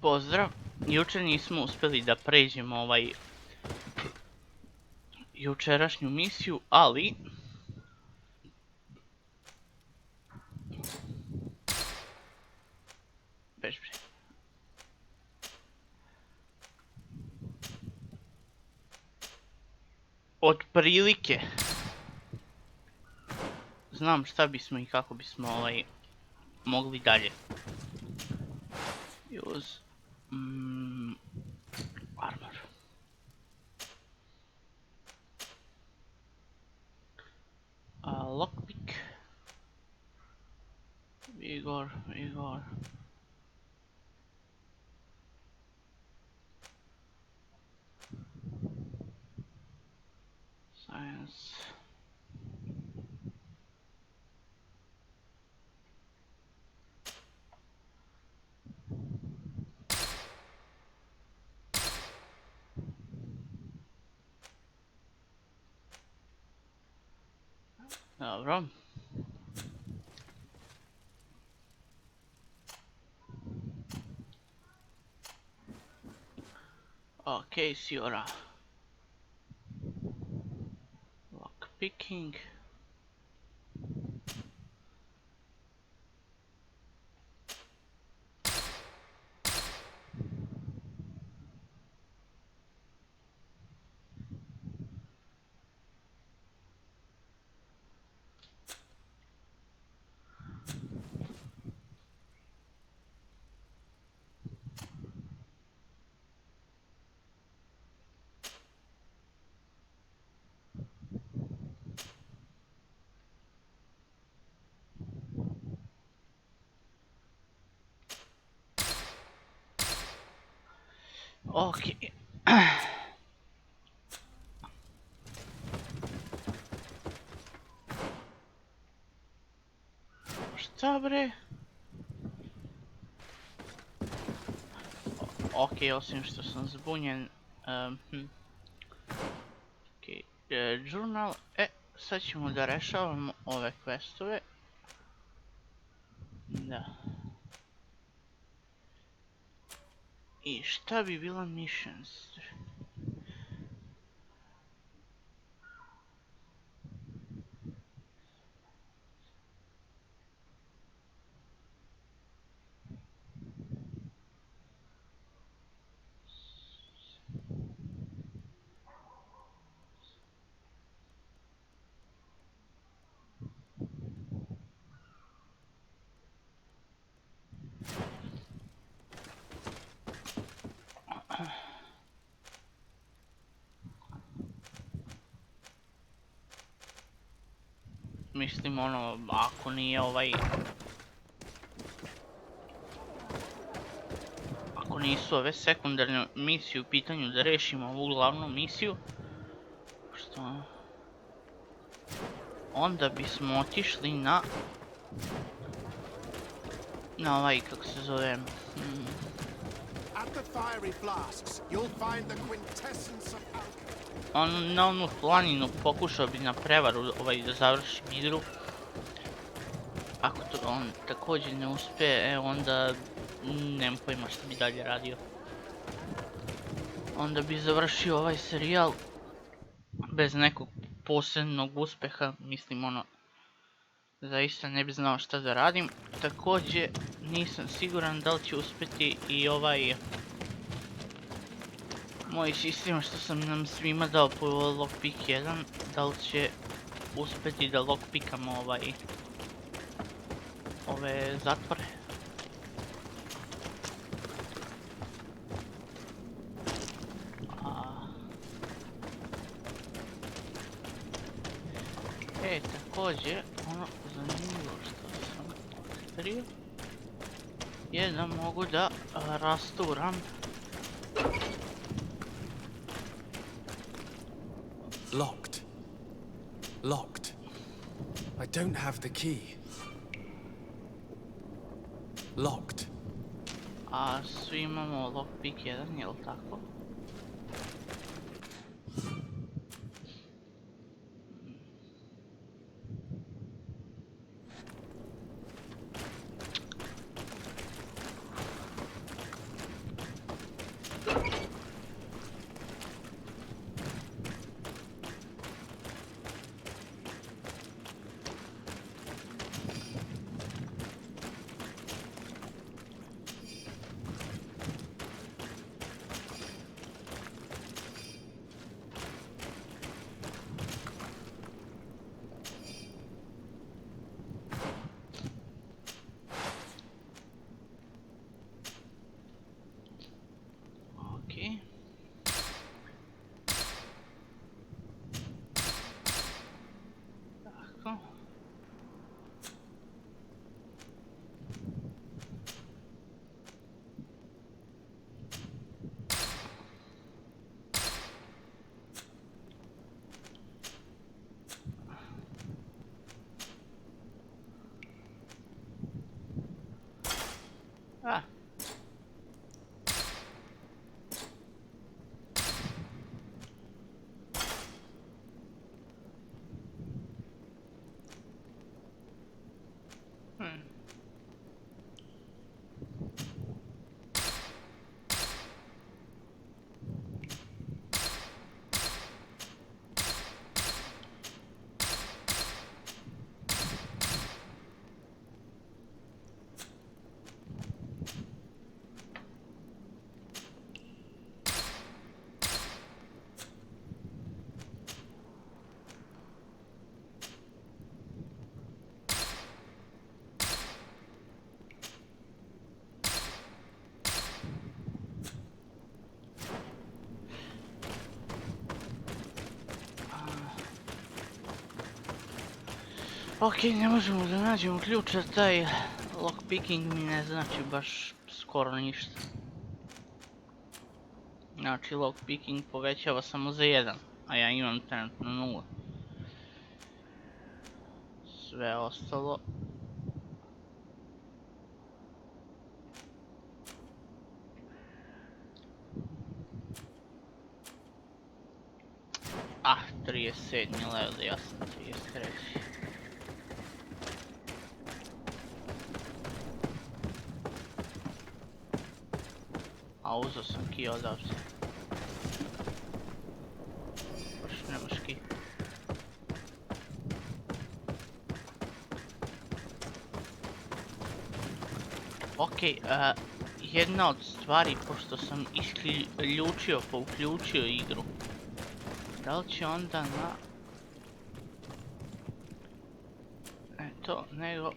Pozdrav, jučer nismo uspjeli da pređemo jučerašnju misiju, ali bežbre. Otprilike znam šta bismo i kako bismo mogli dalje. Use armor. Lockpick. Vigor. Science. Dobro. Okay, Siora. Lockpicking. Okay. Šta bre? Okay, osim što sam zbunjen. Okay. Journal. Sad ćemo da rešavamo ove questove. Da. I šta bi bila missions? Mislim ako nije ako nisu ove sekundarne misije u pitanju da rešimo ovu glavnu misiju, što onda bismo otišli na kako se zove, na onu planinu. Pokušao bi na prevaru da završim igru. Ako to on također ne uspije, onda nemam pojma što bi dalje radio. Onda bi završio ovaj serijal bez nekog posebnog uspeha. Mislim zaista ne bi znao šta da radim. Također nisam siguran da li će uspjeti i moj sistem što sam nam svima dao po lockpick 1, da li će uspjeti da lockpickamo ove zatvore. Također, zanimljivo što sam otkrio je da mogu da rasturam Locked. I don't have the key. Locked. A svi imamo lockpick 1, jel tako? Ah. Ok, ne možemo da nađemo ključ, a taj lockpicking mi ne znači baš skoro ništa. Znači lockpicking povećava samo za 1, a ja imam trenutno 0. Sve ostalo... Ah, 37. level, ja sam 33. A uzeo sam ki odavde. Baš nemaš ki. Ok, jedna od stvari, pošto sam isključio pa uključio igru, da li će onda na... Ne to, nego...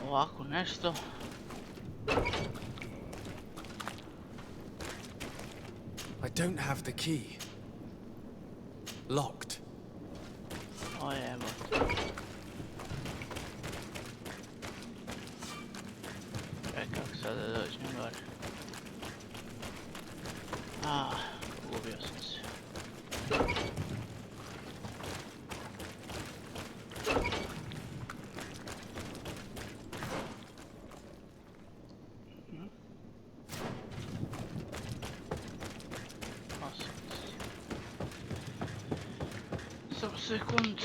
ovako nešto... I don't have the key. Locked. O jebo. Čekaj kako sad da dođem gore. Gubio sam se. Samo sekund.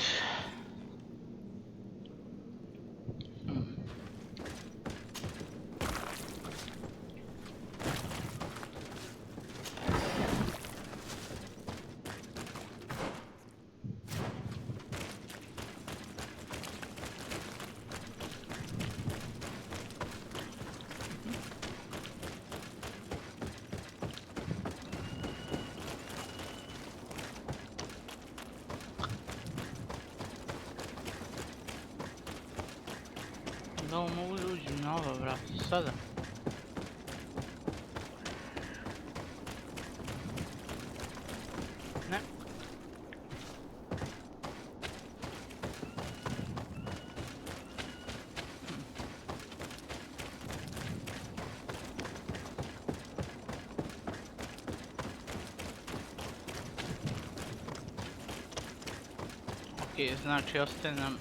Da li mogu da uđem na ova vrata sada? Ne. Ok, znači ostaje nam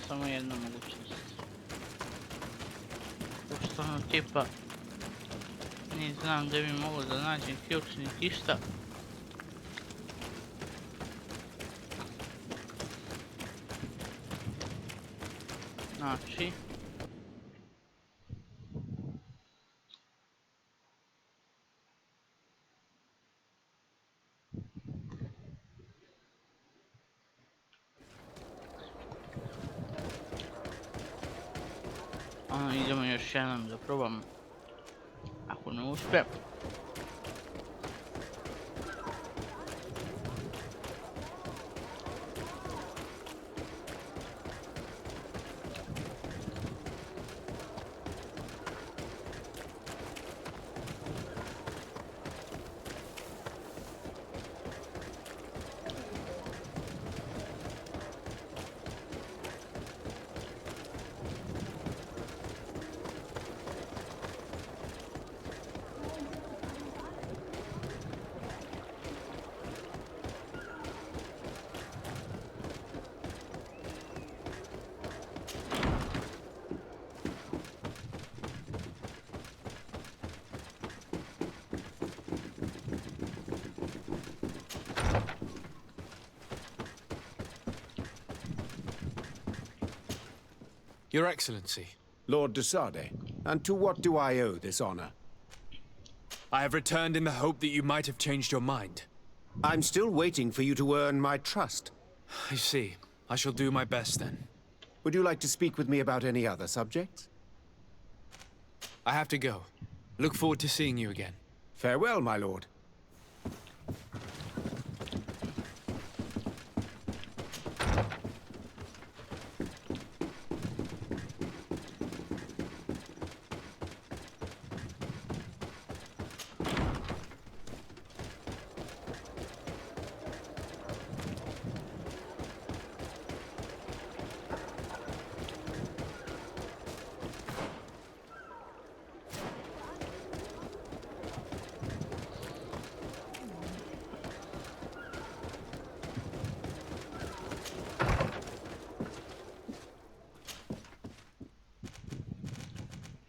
samo jedna mogućnost. Pošto ono tipa ni znam gdje bi mogao da nađem ključ niti išta. Znači idemo još jednom da probam. Ako ne uspijem. Your Excellency, Lord de Sade, and to what do I owe this honor? I have returned in the hope that you might have changed your mind. I'm still waiting for you to earn my trust. I see. I shall do my best then. Would you like to speak with me about any other subjects? I have to go. Look forward to seeing you again. Farewell, my lord.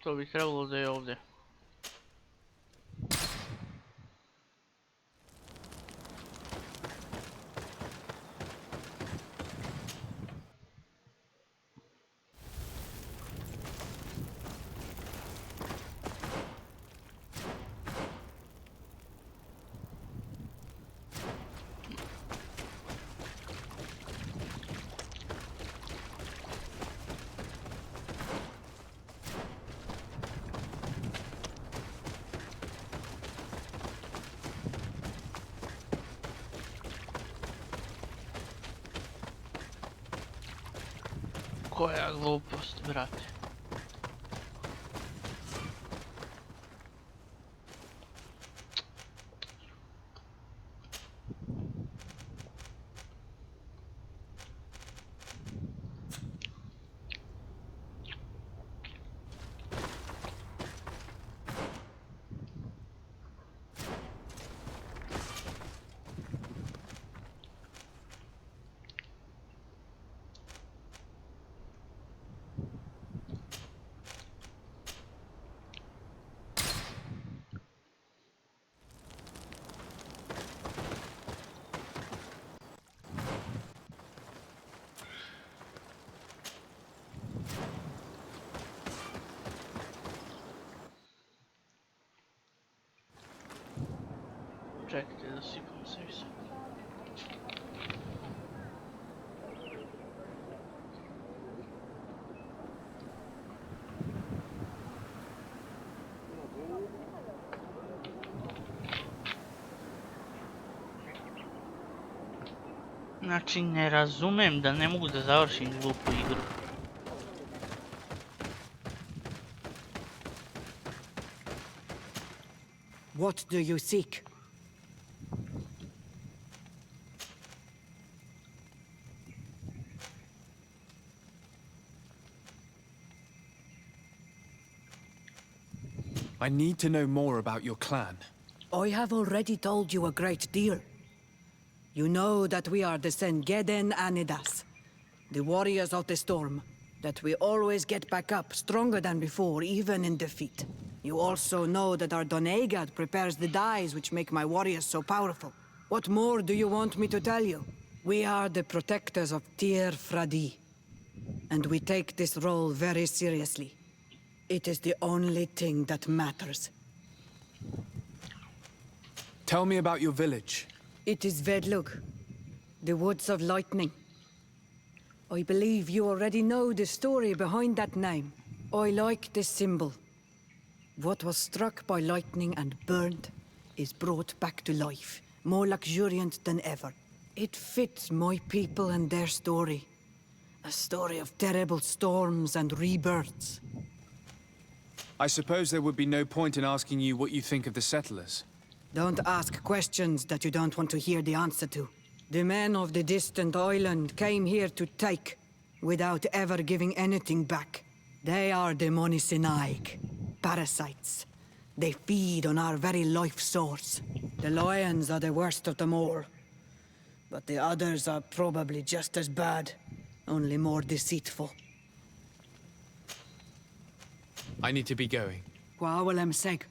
To bi trebalo da je ovdje. Koja glupost, brate. Čekajte da sipam sebi sad. Znači ne razumem da ne mogu da završim glupu igru. What do you seek? I need to know more about your clan. I have already told you a great deal. You know that we are the Sengeden Anidas, the warriors of the storm, that we always get back up stronger than before, even in defeat. You also know that our Donegad prepares the dyes which make my warriors so powerful. What more do you want me to tell you? We are the protectors of Tir Fradi, and we take this role very seriously. It is the only thing that matters. Tell me about your village. It is Vedlug, the Woods of Lightning. I believe you already know the story behind that name. I like this symbol. What was struck by lightning and burned is brought back to life, more luxuriant than ever. It fits my people and their story. A story of terrible storms and rebirths. I suppose there would be no point in asking you what you think of the settlers. Don't ask questions that you don't want to hear the answer to. The men of the distant island came here to take, without ever giving anything back. They are the Monisinaig, parasites. They feed on our very life source. The lions are the worst of them all. But the others are probably just as bad, only more deceitful. I need to be going. Quawalem seg.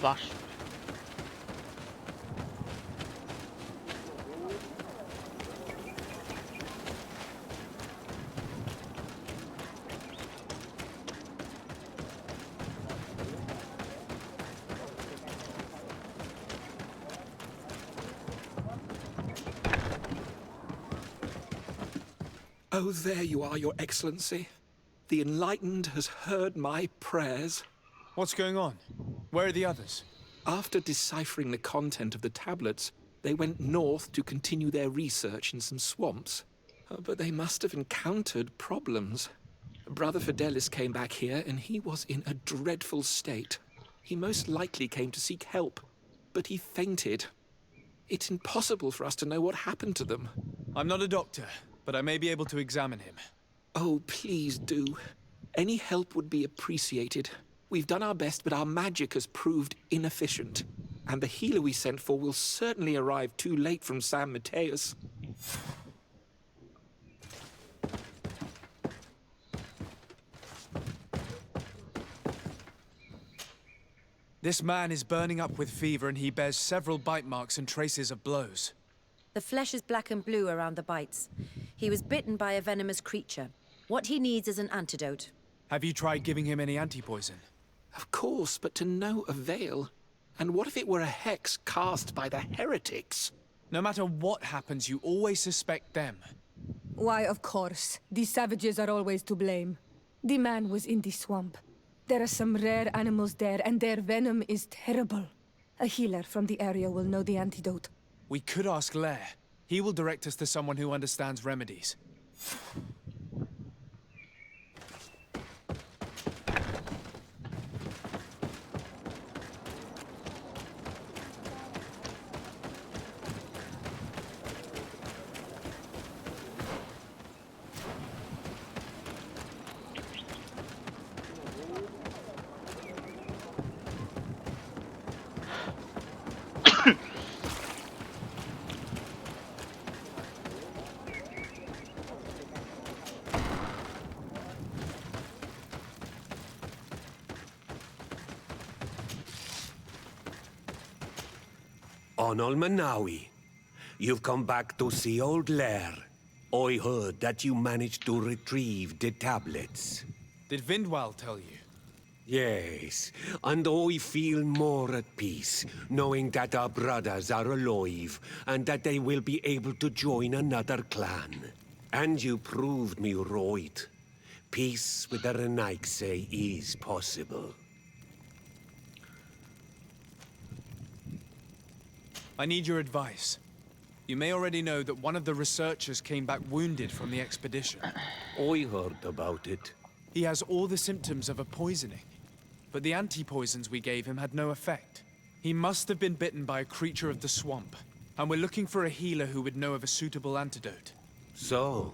baš. Oh, there you are, Your Excellency. The enlightened has heard my prayers. What's going on? Where are the others? After deciphering the content of the tablets, they went north to continue their research in some swamps. But they must have encountered problems. Brother Fidelis came back here and he was in a dreadful state. He most likely came to seek help, but he fainted. It's impossible for us to know what happened to them. I'm not a doctor, but I may be able to examine him. Oh, please do. Any help would be appreciated. We've done our best, but our magic has proved inefficient. And the healer we sent for will certainly arrive too late from San Mateus. This man is burning up with fever and he bears several bite marks and traces of blows. The flesh is black and blue around the bites. He was bitten by a venomous creature. What he needs is an antidote. Have you tried giving him any anti-poison? Of course, but to no avail. And what if it were a hex cast by the heretics? No matter what happens, you always suspect them. Why, of course. These savages are always to blame. The man was in the swamp. There are some rare animals there, and their venom is terrible. A healer from the area will know the antidote. We could ask Lair. He will direct us to someone who understands remedies. Onol Manawi, you've come back to see old Lair. I heard that you managed to retrieve the tablets. Did Vindwal tell you? Yes, and I feel more at peace, knowing that our brothers are alive, and that they will be able to join another clan. And you proved me right. Peace with the Renaigse is possible. I need your advice. You may already know that one of the researchers came back wounded from the expedition. I heard about it. He has all the symptoms of a poisoning, but the anti-poisons we gave him had no effect. He must have been bitten by a creature of the swamp, and we're looking for a healer who would know of a suitable antidote. So,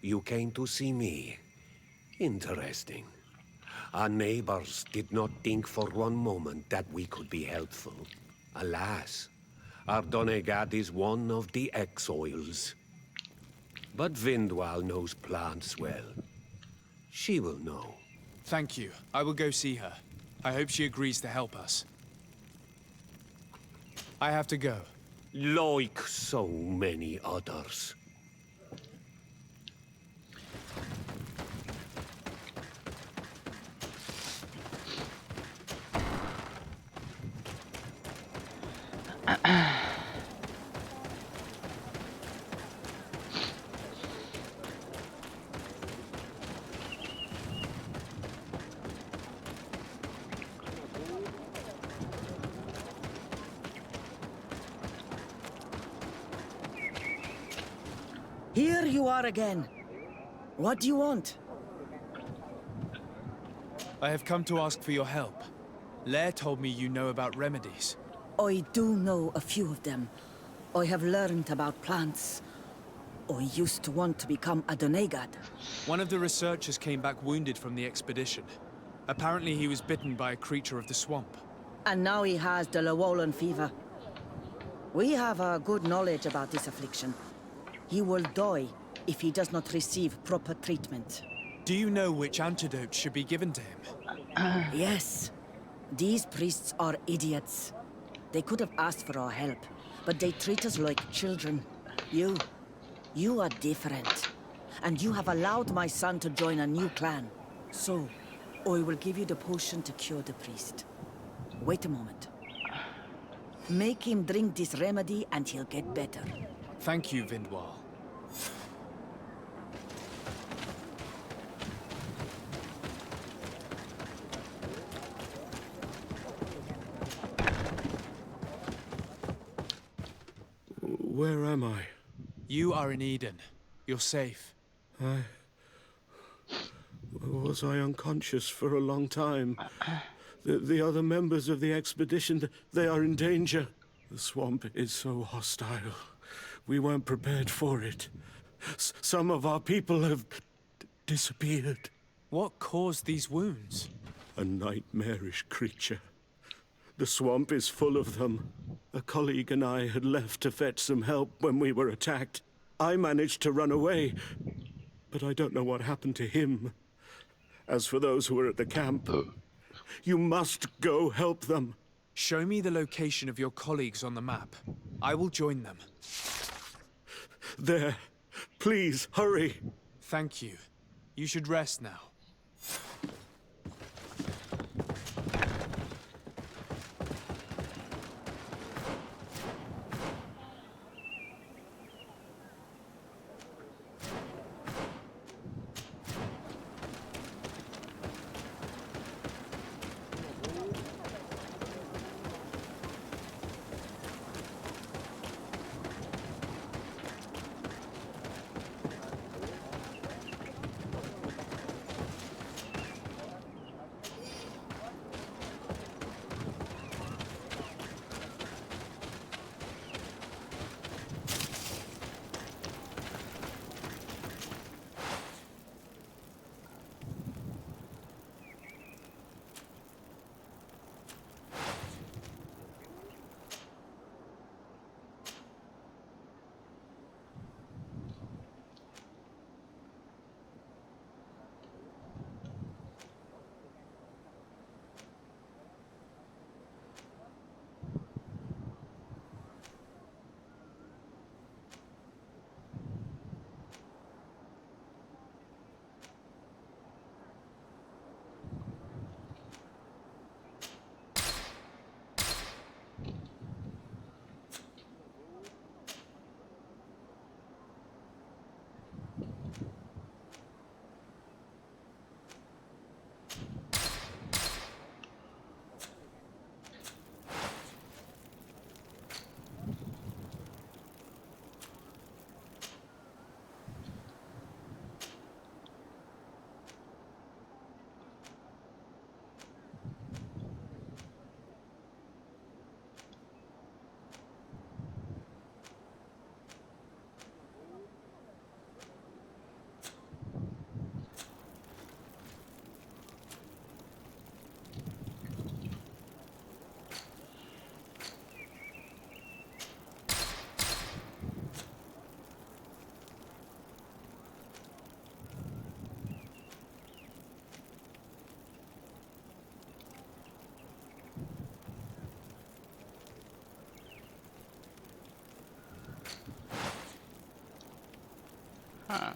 you came to see me. Interesting. Our neighbors did not think for one moment that we could be helpful. Alas, our Donegad is one of the exiles. But Vindwal knows plants well. She will know. Thank you. I will go see her. I hope she agrees to help us. I have to go. Like so many others. Here you are again. What do you want? I have come to ask for your help. Lair told me you know about remedies. I do know a few of them. I have learned about plants. I used to want to become a Donegad. One of the researchers came back wounded from the expedition. Apparently he was bitten by a creature of the swamp. And now he has the Llewellyn fever. We have a good knowledge about this affliction. He will die if he does not receive proper treatment. Do you know which antidote should be given to him? Yes. These priests are idiots. They could have asked for our help, but they treat us like children. You are different. And you have allowed my son to join a new clan. So, I will give you the potion to cure the priest. Wait a moment. Make him drink this remedy and he'll get better. Thank you, Vindwal. Where am I? You are in Eden. You're safe. Was I unconscious for a long time? The other members of the expedition, they are in danger. The swamp is so hostile. We weren't prepared for it. Some of our people have disappeared. What caused these wounds? A nightmarish creature. The swamp is full of them. A colleague and I had left to fetch some help when we were attacked. I managed to run away, but I don't know what happened to him. As for those who are at the camp, you must go help them. Show me the location of your colleagues on the map. I will join them. There. Please, hurry. Thank you. You should rest now. Huh.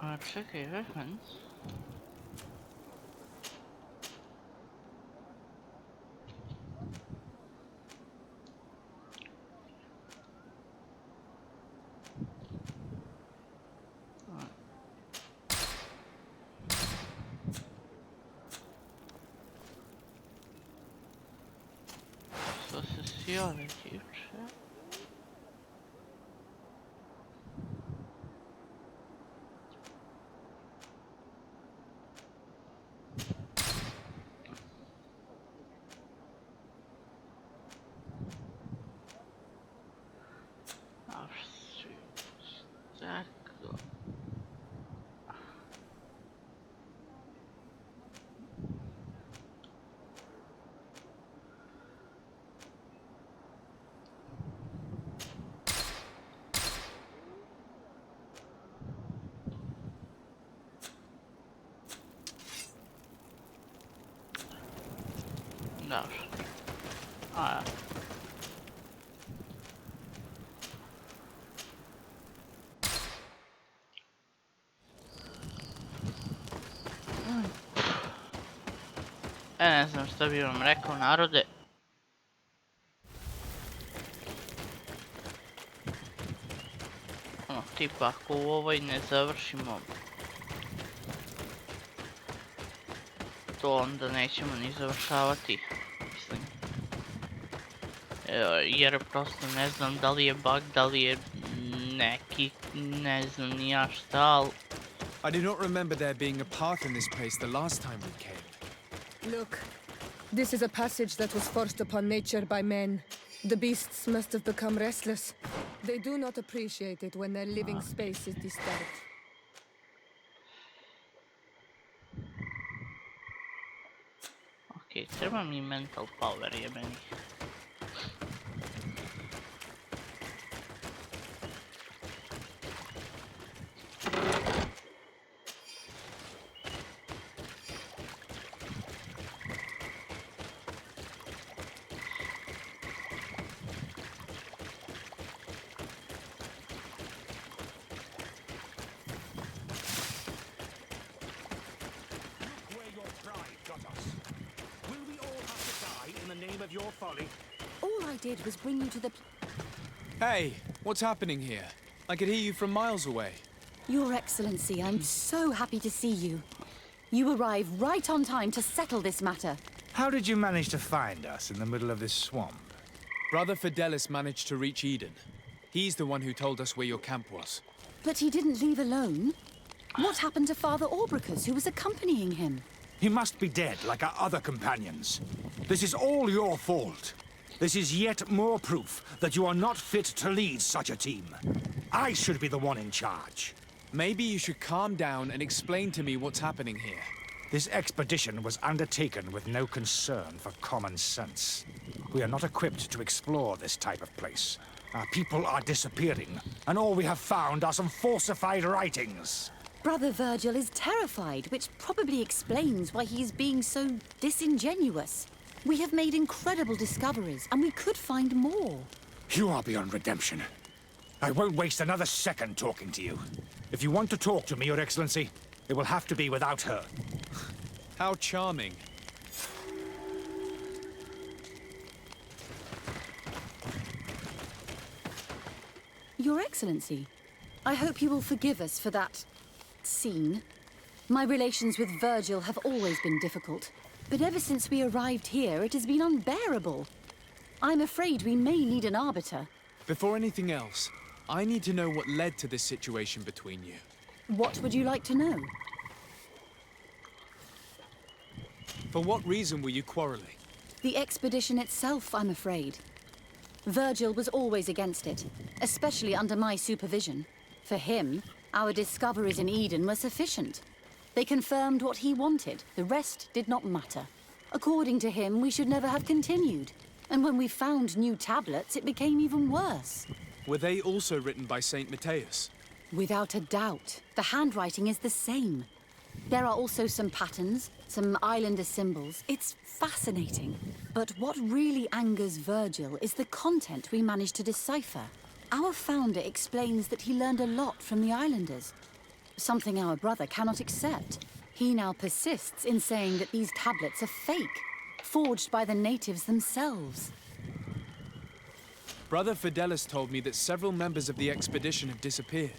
A čekaj, reference. Što se sjave tiče. Tako. Dobro. A, ne znam šta bi vam rekao, narode. Ono, tipa, ako u ovoj ne završimo to, onda nećemo ni završavati, mislim. Jer prosto ne znam da li je bug, da li je neki, ne znam ni ja šta, ali... I do not remember there being a path in this place the last time we came. Look, this is a passage that was forced upon nature by men. The beasts must have become restless. They do not appreciate it when their living space is disturbed. Ok, treba mi mental power, jebeni. All I did was bring you to the... Hey, what's happening here? I could hear you from miles away. Your Excellency, I'm so happy to see you. You arrived right on time to settle this matter. How did you manage to find us in the middle of this swamp? Brother Fidelis managed to reach Eden. He's the one who told us where your camp was. But he didn't leave alone. What happened to Father Orbricus, who was accompanying him? He must be dead, like our other companions. This is all your fault. This is yet more proof that you are not fit to lead such a team. I should be the one in charge. Maybe you should calm down and explain to me what's happening here. This expedition was undertaken with no concern for common sense. We are not equipped to explore this type of place. Our people are disappearing, and all we have found are some falsified writings. Brother Virgil is terrified, which probably explains why he is being so disingenuous. We have made incredible discoveries, and we could find more. You are beyond redemption. I won't waste another second talking to you. If you want to talk to me, Your Excellency, it will have to be without her. How charming. Your Excellency, I hope you will forgive us for that scene. My relations with Virgil have always been difficult, but ever since we arrived here, it has been unbearable. I'm afraid we may need an arbiter. Before anything else, I need to know what led to this situation between you. What would you like to know? For what reason were you quarreling? The expedition itself, I'm afraid. Virgil was always against it, especially under my supervision. For him, our discoveries in Eden were sufficient. They confirmed what he wanted. The rest did not matter. According to him, we should never have continued. And when we found new tablets, it became even worse. Were they also written by Saint Matthias? Without a doubt. The handwriting is the same. There are also some patterns, some islander symbols. It's fascinating. But what really angers Virgil is the content we managed to decipher. Our founder explains that he learned a lot from the islanders. something our brother cannot accept. He now persists in saying that these tablets are fake, forged by the natives themselves. Brother Fidelis told me that several members of the expedition have disappeared.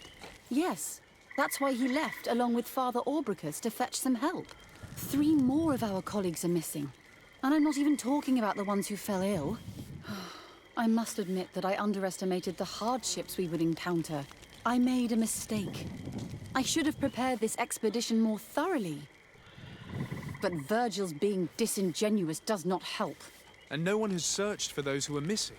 Yes, that's why he left along with Father Orbricus to fetch some help. 3 more of our colleagues are missing. And I'm not even talking about the ones who fell ill. I must admit that I underestimated the hardships we would encounter. I made a mistake. I should have prepared this expedition more thoroughly. But Virgil's being disingenuous does not help. And no one has searched for those who are missing.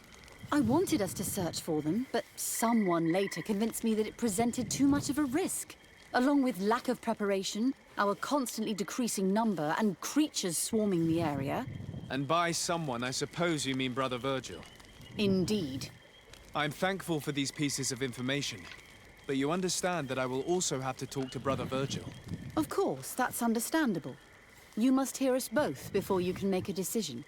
I wanted us to search for them, but someone later convinced me that it presented too much of a risk. Along with lack of preparation, our constantly decreasing number, and creatures swarming the area. And by someone, I suppose you mean Brother Virgil. Indeed. I'm thankful for these pieces of information, but you understand that I will also have to talk to Brother Virgil. Of course, that's understandable. You must hear us both before you can make a decision.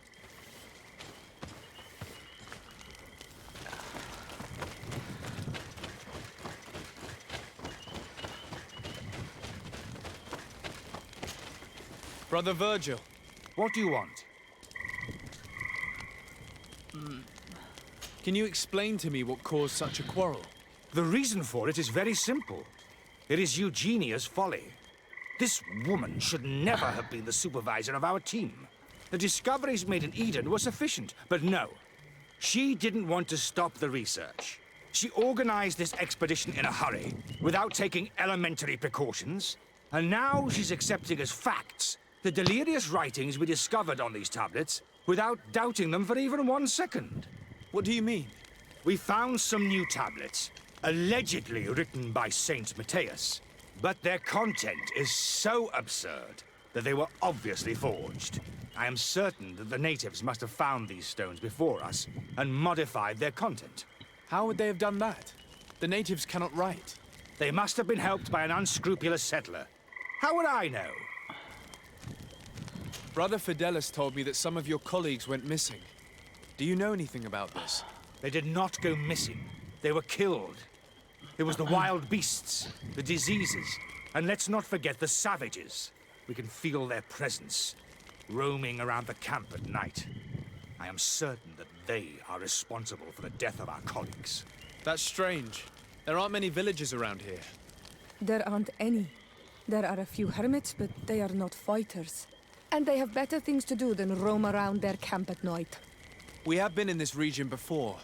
Brother Virgil. What do you want? Can you explain to me what caused such a quarrel? The reason for it is very simple. It is Eugenia's folly. This woman should never have been the supervisor of our team. The discoveries made in Eden were sufficient, but no. She didn't want to stop the research. She organized this expedition in a hurry, without taking elementary precautions, and now she's accepting as facts the delirious writings we discovered on these tablets, without doubting them for even 1 second. What do you mean? We found some new tablets, allegedly written by Saint Matthias, but their content is so absurd that they were obviously forged. I am certain that the natives must have found these stones before us and modified their content. How would they have done that? The natives cannot write. They must have been helped by an unscrupulous settler. How would I know? Brother Fidelis told me that some of your colleagues went missing. Do you know anything about this? They did not go missing. They were killed. It was the wild beasts, the diseases, and let's not forget the savages. We can feel their presence, roaming around the camp at night. I am certain that they are responsible for the death of our colleagues. That's strange. There aren't many villages around here. There aren't any. There are a few hermits, but they are not fighters. And they have better things to do than roam around their camp at night. We have been in this region before,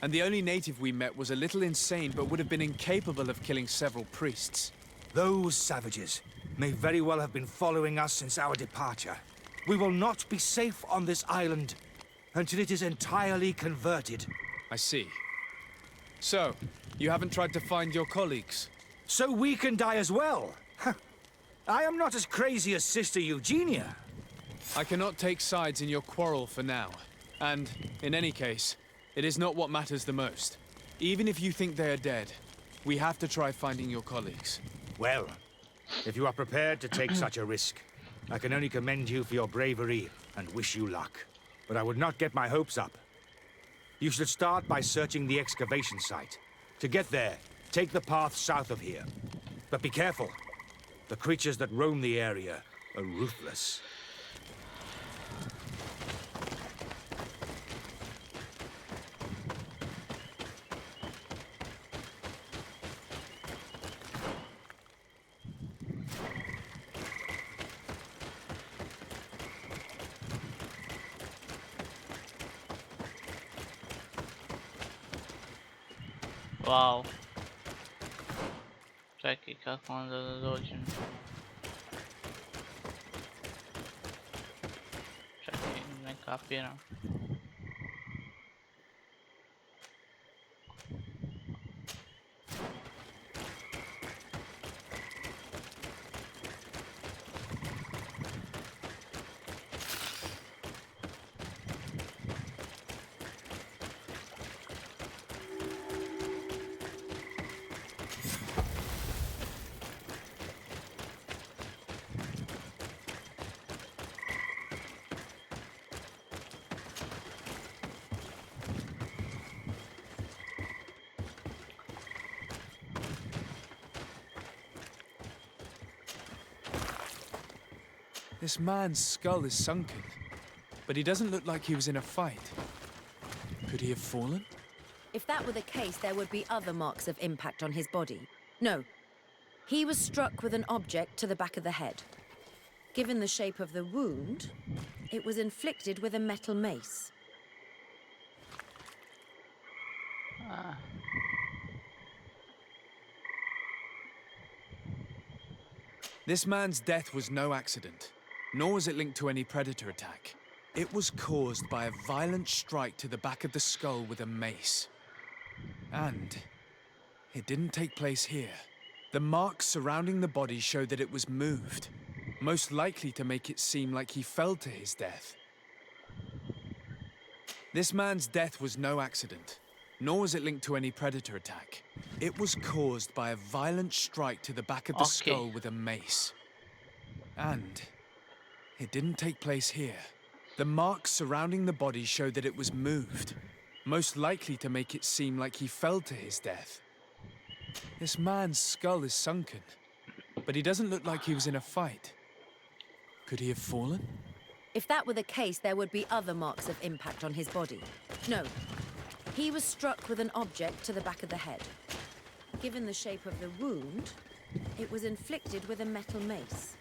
and the only native we met was a little insane but would have been incapable of killing several priests. Those savages may very well have been following us since our departure. We will not be safe on this island until it is entirely converted. I see. So, you haven't tried to find your colleagues? So we can die as well. I am not as crazy as Sister Eugenia. I cannot take sides in your quarrel for now. And, in any case, it is not what matters the most. Even if you think they are dead, we have to try finding your colleagues. Well, if you are prepared to take such a risk, I can only commend you for your bravery and wish you luck. But I would not get my hopes up. You should start by searching the excavation site. To get there, take the path south of here. But be careful. The creatures that roam the area are ruthless. Wow. Čekaj, kako onda da dođem? Čekaj, ne kapiram. This man's skull is sunken, but he doesn't look like he was in a fight. Could he have fallen? If that were the case, there would be other marks of impact on his body. No. He was struck with an object to the back of the head. Given the shape of the wound, it was inflicted with a metal mace. This man's death was no accident, nor was it linked to any predator attack. It was caused by a violent strike to the back of the skull with a mace. And it didn't take place here. The marks surrounding the body show that it was moved, most likely to make it seem like he fell to his death. This man's death was no accident, nor was it linked to any predator attack. It was caused by a violent strike to the back of the skull with a mace. And it didn't take place here. The marks surrounding the body show that it was moved, most likely to make it seem like he fell to his death. This man's skull is sunken, but he doesn't look like he was in a fight. Could he have fallen? If that were the case, there would be other marks of impact on his body. No. He was struck with an object to the back of the head. Given the shape of the wound, it was inflicted with a metal mace.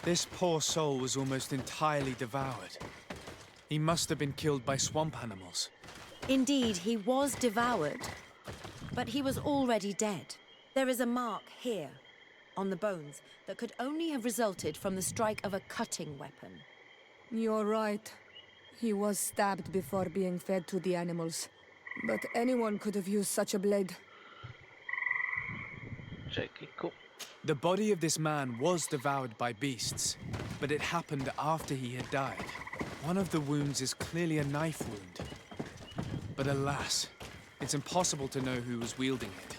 This poor soul was almost entirely devoured. He must have been killed by swamp animals. Indeed, he was devoured, but he was already dead. There is a mark here, on the bones, that could only have resulted from the strike of a cutting weapon. You're right. He was stabbed before being fed to the animals. But anyone could have used such a blade. The body of this man was devoured by beasts, but it happened after he had died. One of the wounds is clearly a knife wound. But alas, it's impossible to know who was wielding it.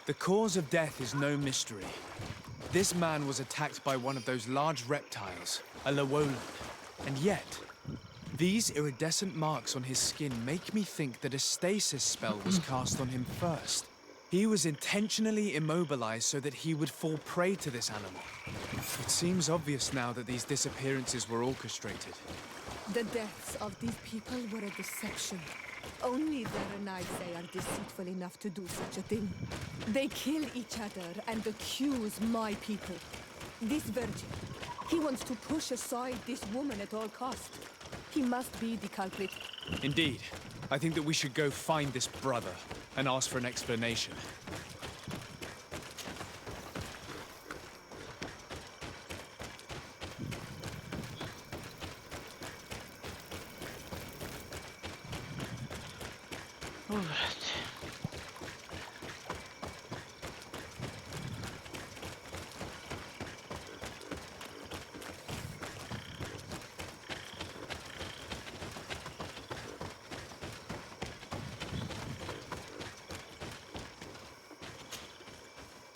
The cause of death is no mystery. This man was attacked by one of those large reptiles, a Llewellyn. And yet, these iridescent marks on his skin make me think that a stasis spell was cast on him first. He was intentionally immobilized so that he would fall prey to this animal. It seems obvious now that these disappearances were orchestrated. The deaths of these people were a deception. Only the Renaigse are deceitful enough to do such a thing. They kill each other and accuse my people. This virgin, he wants to push aside this woman at all cost. He must be the culprit. Indeed. I think that we should go find this brother and ask for an explanation.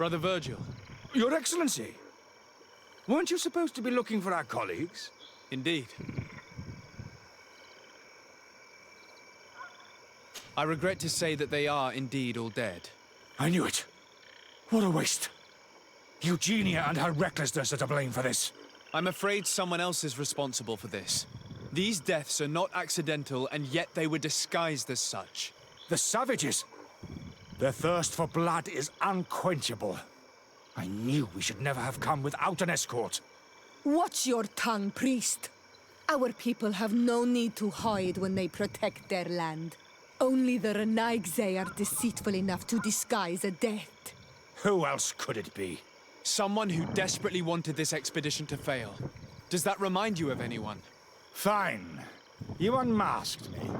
Brother Virgil. Your Excellency! Weren't you supposed to be looking for our colleagues? Indeed. I regret to say that they are indeed all dead. I knew it. What a waste. Eugenia and her recklessness are to blame for this. I'm afraid someone else is responsible for this. These deaths are not accidental, and yet they were disguised as such. The savages! Their thirst for blood is unquenchable. I knew we should never have come without an escort. Watch your tongue, priest. Our people have no need to hide when they protect their land. Only the Renaigse are deceitful enough to disguise a death. Who else could it be? Someone who desperately wanted this expedition to fail. Does that remind you of anyone? Fine. You unmasked me.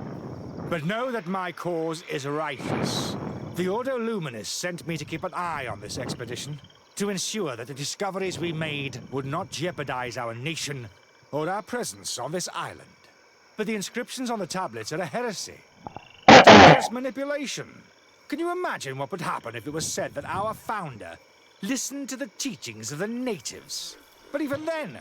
But know that my cause is righteous. The Ordo Luminis sent me to keep an eye on this expedition, to ensure that the discoveries we made would not jeopardize our nation or our presence on this island. But the inscriptions on the tablets are a heresy. It's manipulation. Can you imagine what would happen if it was said that our founder listened to the teachings of the natives? But even then,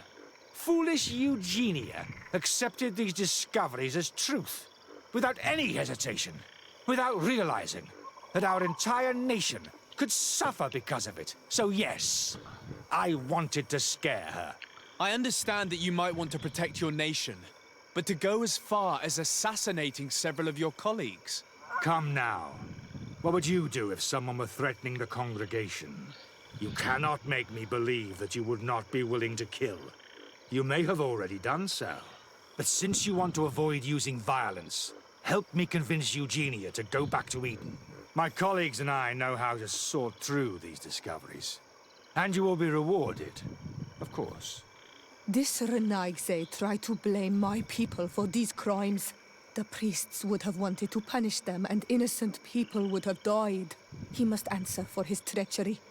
foolish Eugenia accepted these discoveries as truth, without any hesitation, without realizing that our entire nation could suffer because of it. So yes, I wanted to scare her. I understand that you might want to protect your nation, but to go as far as assassinating several of your colleagues? Come now. What would you do if someone were threatening the congregation? You cannot make me believe that you would not be willing to kill. You may have already done so. But since you want to avoid using violence, help me convince Eugenia to go back to Eden. My colleagues and I know how to sort through these discoveries. And you will be rewarded, of course. This Renaigse tried to blame my people for these crimes. The priests would have wanted to punish them, and innocent people would have died. He must answer for his treachery.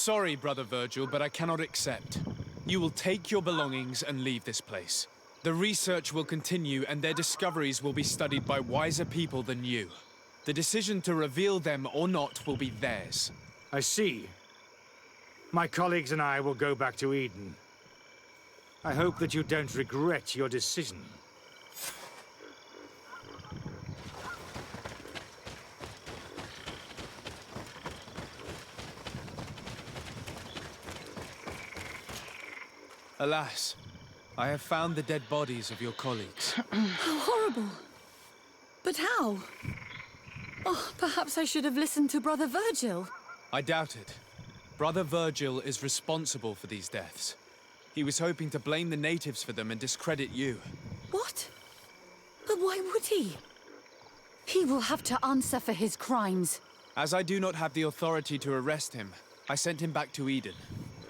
Sorry, Brother Virgil, but I cannot accept. You will take your belongings and leave this place. The research will continue, and their discoveries will be studied by wiser people than you. The decision to reveal them or not will be theirs. I see. My colleagues and I will go back to Eden. I hope that you don't regret your decision. Alas, I have found the dead bodies of your colleagues. How horrible. But how? Oh, perhaps I should have listened to Brother Virgil. I doubt it. Brother Virgil is responsible for these deaths. He was hoping to blame the natives for them and discredit you. What? But why would he? He will have to answer for his crimes. As I do not have the authority to arrest him, I sent him back to Eden.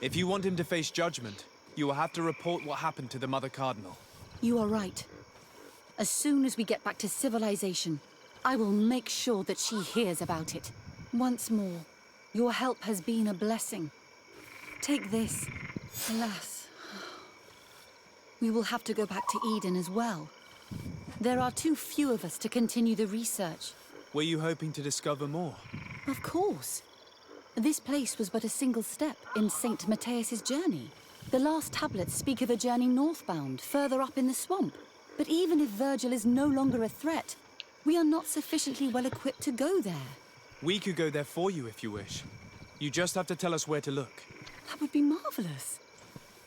If you want him to face judgment, you will have to report what happened to the Mother Cardinal. You are right. As soon as we get back to civilization, I will make sure that she hears about it. Once more, your help has been a blessing. Take this. Alas, We will have to go back to Eden as well. There are too few of us to continue the research. Were you hoping to discover more? Of course. This place was but a single step in St. Matthias's journey. The last tablets speak of a journey northbound, further up in the swamp. But even if Virgil is no longer a threat, we are not sufficiently well equipped to go there. We could go there for you if you wish. You just have to tell us where to look. That would be marvelous.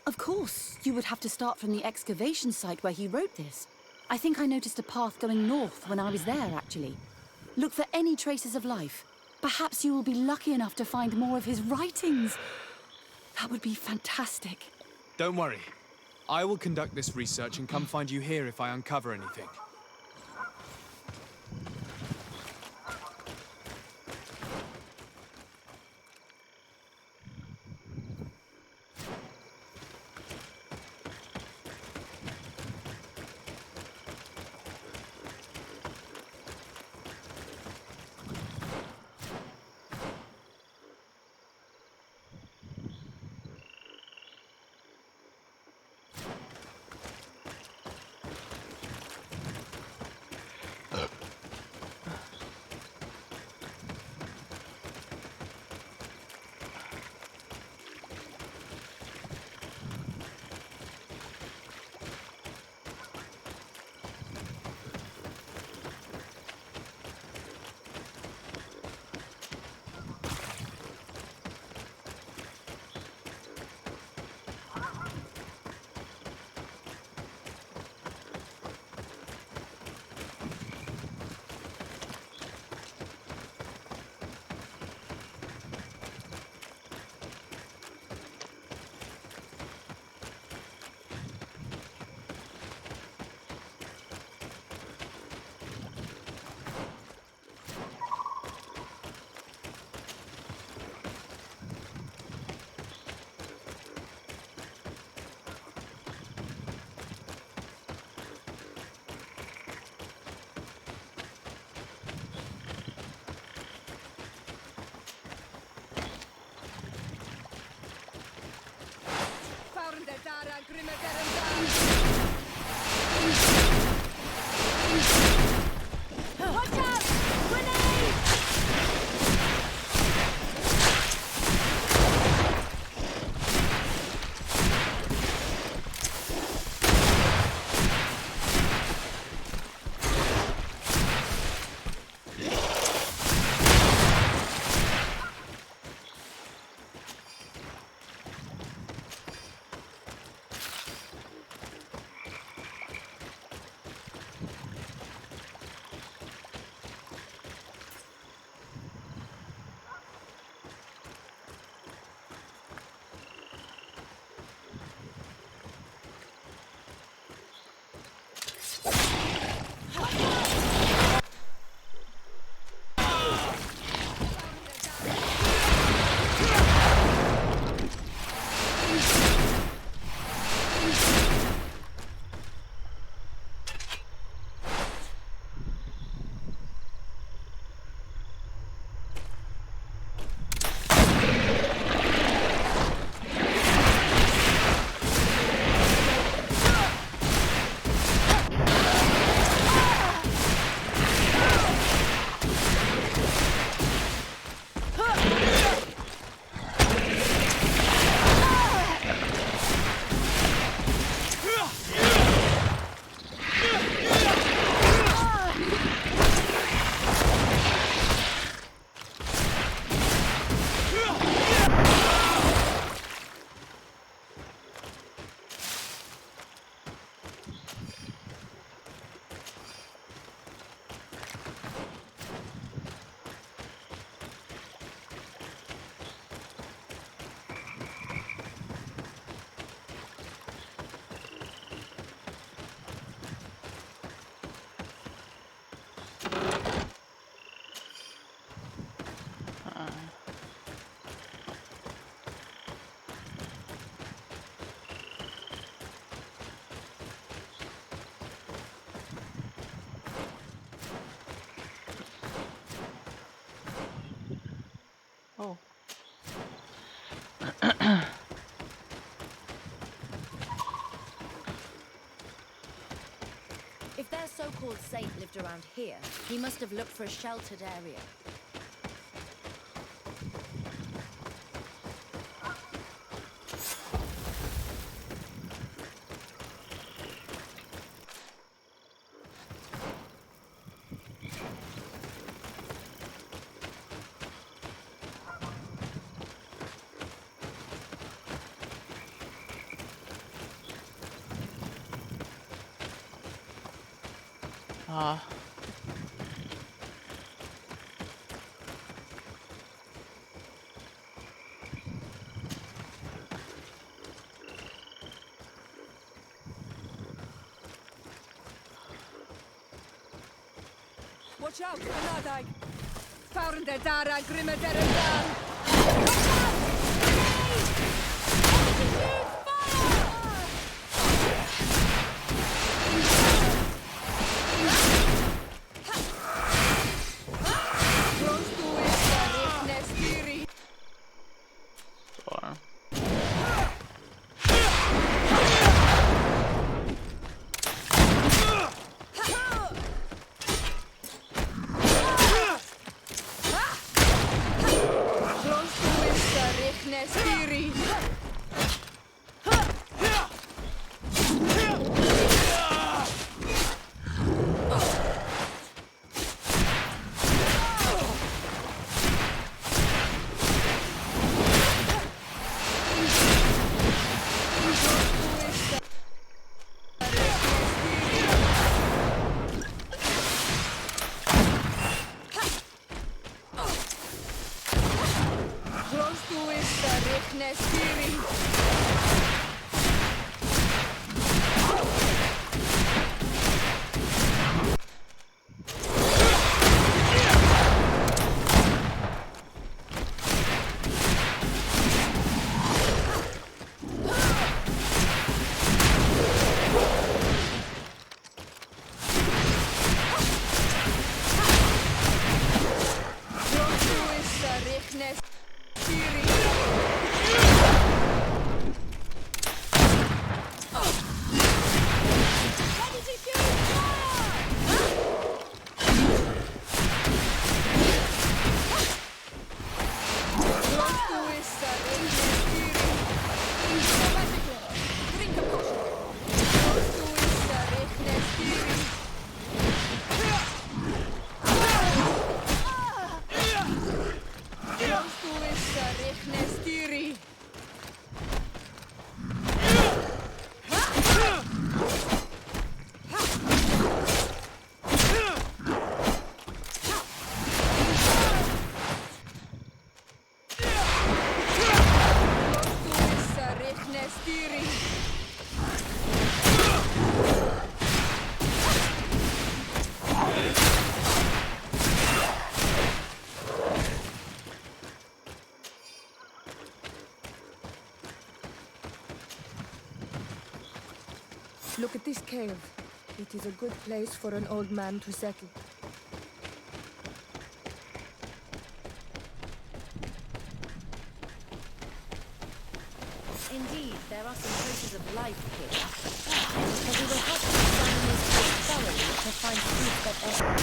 Of course, you would have to start from the excavation site where he wrote this. I think I noticed a path going north when I was there, actually. Look for any traces of life. Perhaps you will be lucky enough to find more of his writings. That would be fantastic. Don't worry. I will conduct this research and come find you here if I uncover anything. Watch out! Grenade! Oh. so-called saint lived around here, he must have looked for a sheltered area. Watch out, Anadag! Found the Dara Grimmederendan! Look at this cave. It is a good place for an old man to settle. Indeed, there are some traces of life here. But we will have to examine this place thoroughly to find proof that there are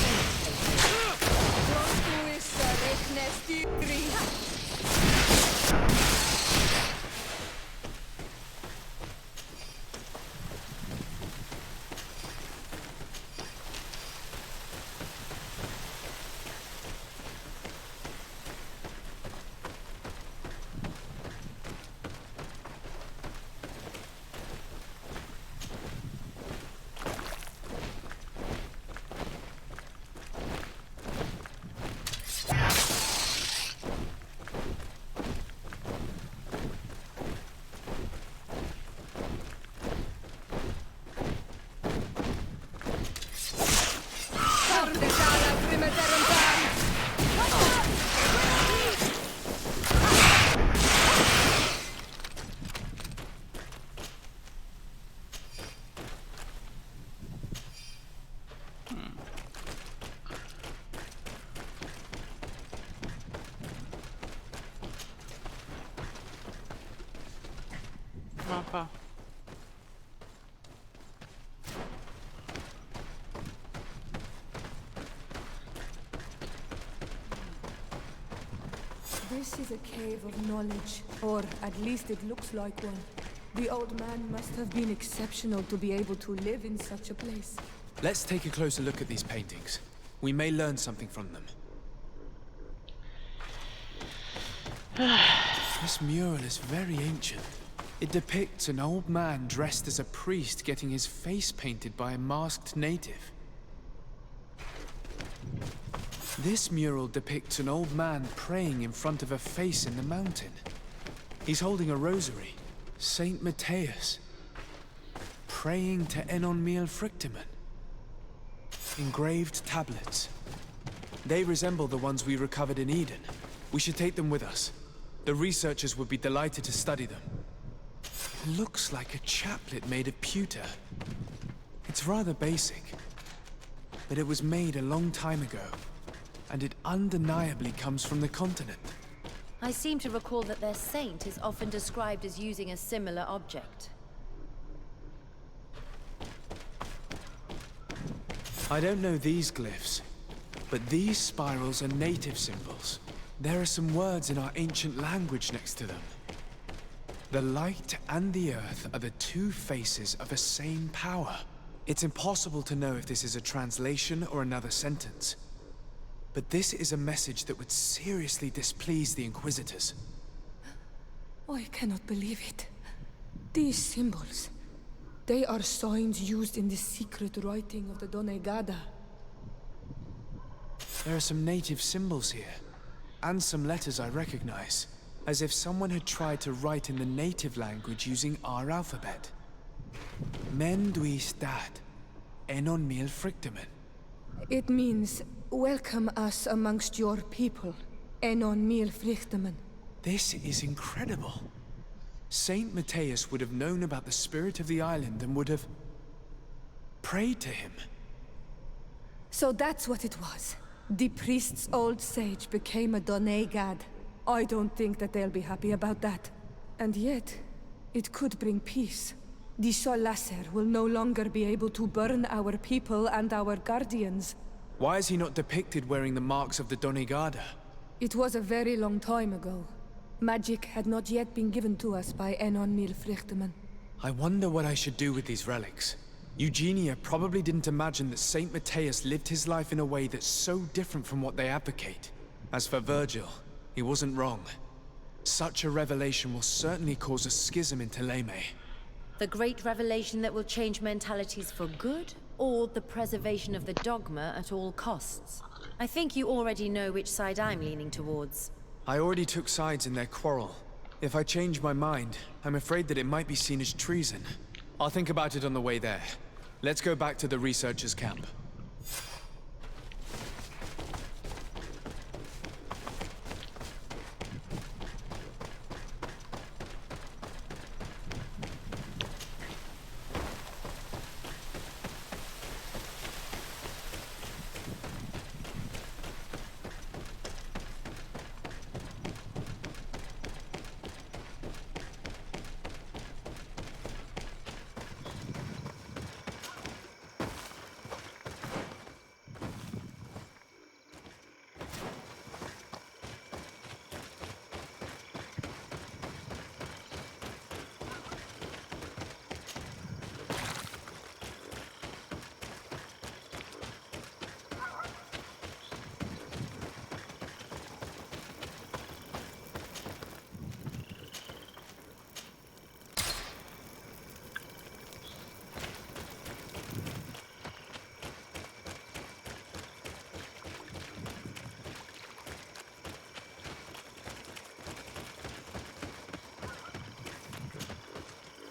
Mapa. This is a cave of knowledge, or at least it looks like one. The old man must have been exceptional to be able to live in such a place. Let's take a closer look at these paintings. We may learn something from them. This mural is very ancient. It depicts an old man dressed as a priest getting his face painted by a masked native. This mural depicts an old man praying in front of a face in the mountain. He's holding a rosary. Saint Matthias. Praying to Enon Mil Frictimen. Engraved tablets. They resemble the ones we recovered in Eden. We should take them with us. The researchers would be delighted to study them. It looks like a chaplet made of pewter. It's rather basic, but it was made a long time ago, and it undeniably comes from the continent. I seem to recall that their saint is often described as using a similar object. I don't know these glyphs, but these spirals are native symbols. There are some words in our ancient language next to them. The light and the earth are the two faces of a same power. It's impossible to know if this is a translation or another sentence. But this is a message that would seriously displease the Inquisitors. I cannot believe it. These symbols, they are signs used in the secret writing of the Donegada. There are some native symbols here, and some letters I recognize, as if someone had tried to write in the native language using our alphabet. Men duis dat, enon mil frictimen. It means, welcome us amongst your people, enon mil frictimen. This is incredible. Saint Matthias would have known about the spirit of the island and would have prayed to him. So that's what it was. The priest's old sage became a Donegad. I don't think that they'll be happy about that. And yet, it could bring peace. The Solacer will no longer be able to burn our people and our guardians. Why is he not depicted wearing the marks of the Donegada? It was a very long time ago. Magic had not yet been given to us by Enon Mil Frichteman. I wonder what I should do with these relics. Eugenia probably didn't imagine that Saint Matthias lived his life in a way that's so different from what they advocate. As for Virgil, he wasn't wrong. Such a revelation will certainly cause a schism in Teleme. The great revelation that will change mentalities for good, or the preservation of the dogma at all costs? I think you already know which side I'm leaning towards. I already took sides in their quarrel. If I change my mind, I'm afraid that it might be seen as treason. I'll think about it on the way there. Let's go back to the researchers' camp.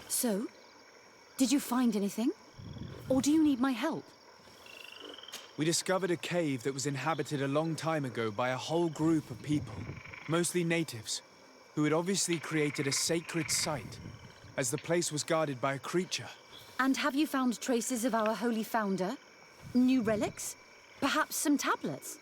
So, did you find anything? Or do you need my help? We discovered a cave that was inhabited a long time ago by a whole group of people, mostly natives, who had obviously created a sacred site, as the place was guarded by a creature. And have you found traces of our holy founder? New relics? Perhaps some tablets?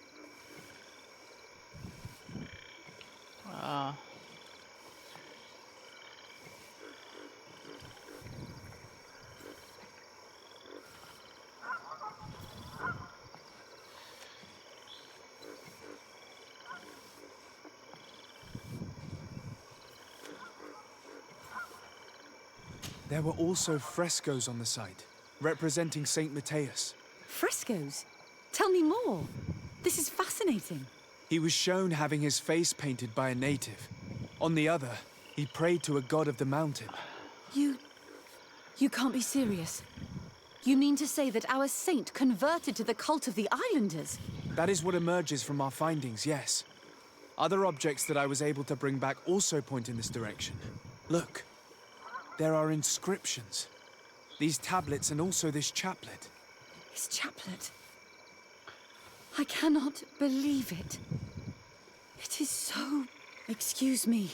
There were also frescoes on the site, representing Saint Matthias. Frescoes? Tell me more. This is fascinating. He was shown having his face painted by a native. On the other, he prayed to a god of the mountain. You can't be serious. You mean to say that our saint converted to the cult of the islanders? That is what emerges from our findings, yes. Other objects that I was able to bring back also point in this direction. Look, there are inscriptions. These tablets and also this chaplet. His chaplet? I cannot believe it. It is so... Excuse me.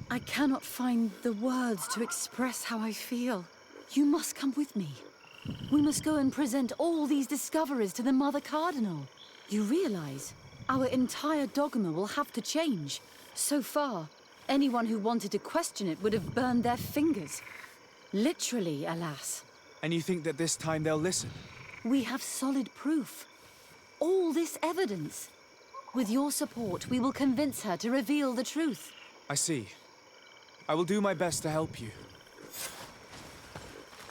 I cannot find the words to express how I feel. You must come with me. We must go and present all these discoveries to the Mother Cardinal. You realize our entire dogma will have to change. So far, anyone who wanted to question it would have burned their fingers. Literally, alas. And you think that this time they'll listen? We have solid proof. All this evidence. With your support, we will convince her to reveal the truth. I see. I will do my best to help you.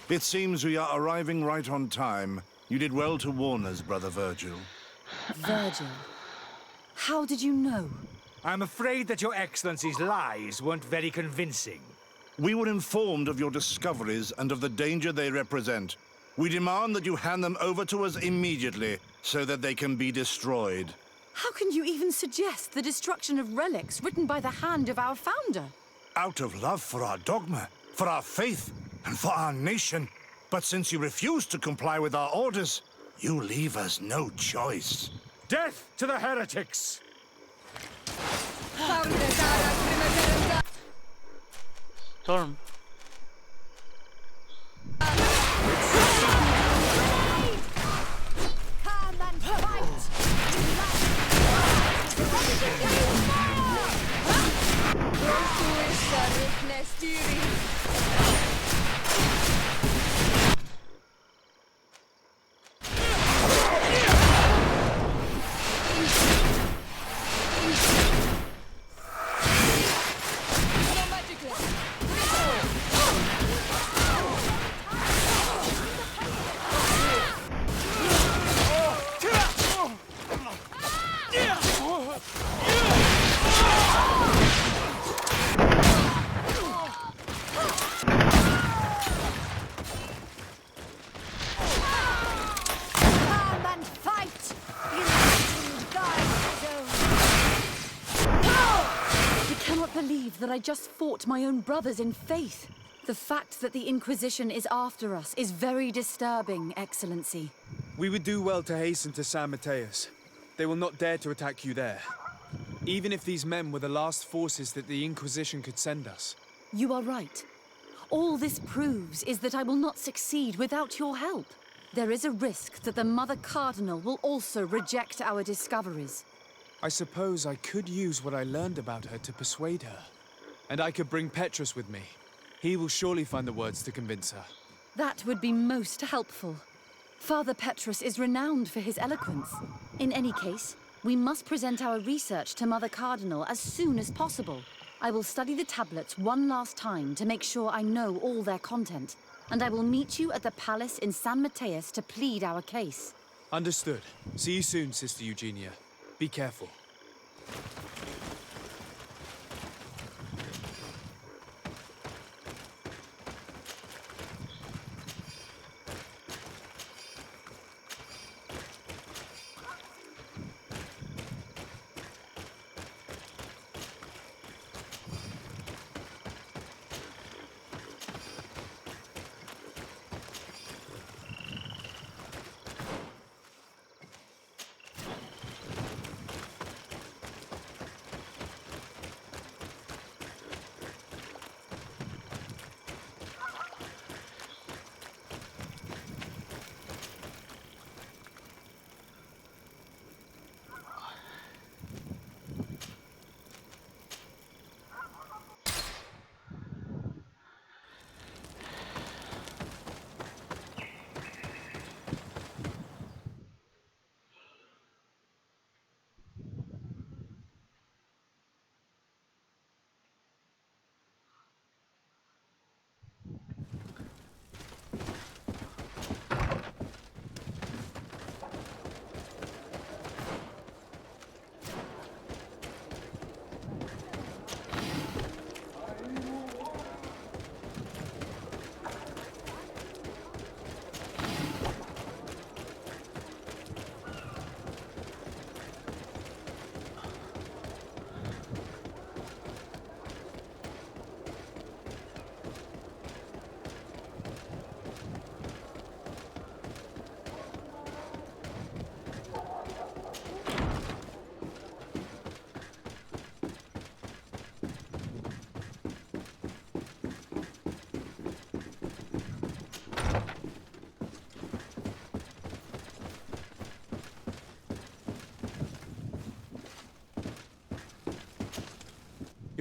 It seems we are arriving right on time. You did well to warn us, Brother Virgil. Virgil? How did you know? I'm afraid that your Excellency's lies weren't very convincing. We were informed of your discoveries and of the danger they represent. We demand that you hand them over to us immediately, so that they can be destroyed. How can you even suggest the destruction of relics written by the hand of our founder? Out of love for our dogma, for our faith, and for our nation. But since you refuse to comply with our orders, you leave us no choice. Death to the heretics! Storm. Come and fight! That I just fought my own brothers in faith. The fact that the Inquisition is after us is very disturbing, Excellency. We would do well to hasten to San Matthias. They will not dare to attack you there. Even if these men were the last forces that the Inquisition could send us. You are right. All this proves is that I will not succeed without your help. There is a risk that the Mother Cardinal will also reject our discoveries. I suppose I could use what I learned about her to persuade her. And I could bring Petrus with me. He will surely find the words to convince her. That would be most helpful. Father Petrus is renowned for his eloquence. In any case, we must present our research to Mother Cardinal as soon as possible. I will study the tablets one last time to make sure I know all their content. And I will meet you at the palace in San Matthias to plead our case. Understood. See you soon, Sister Eugenia. Be careful.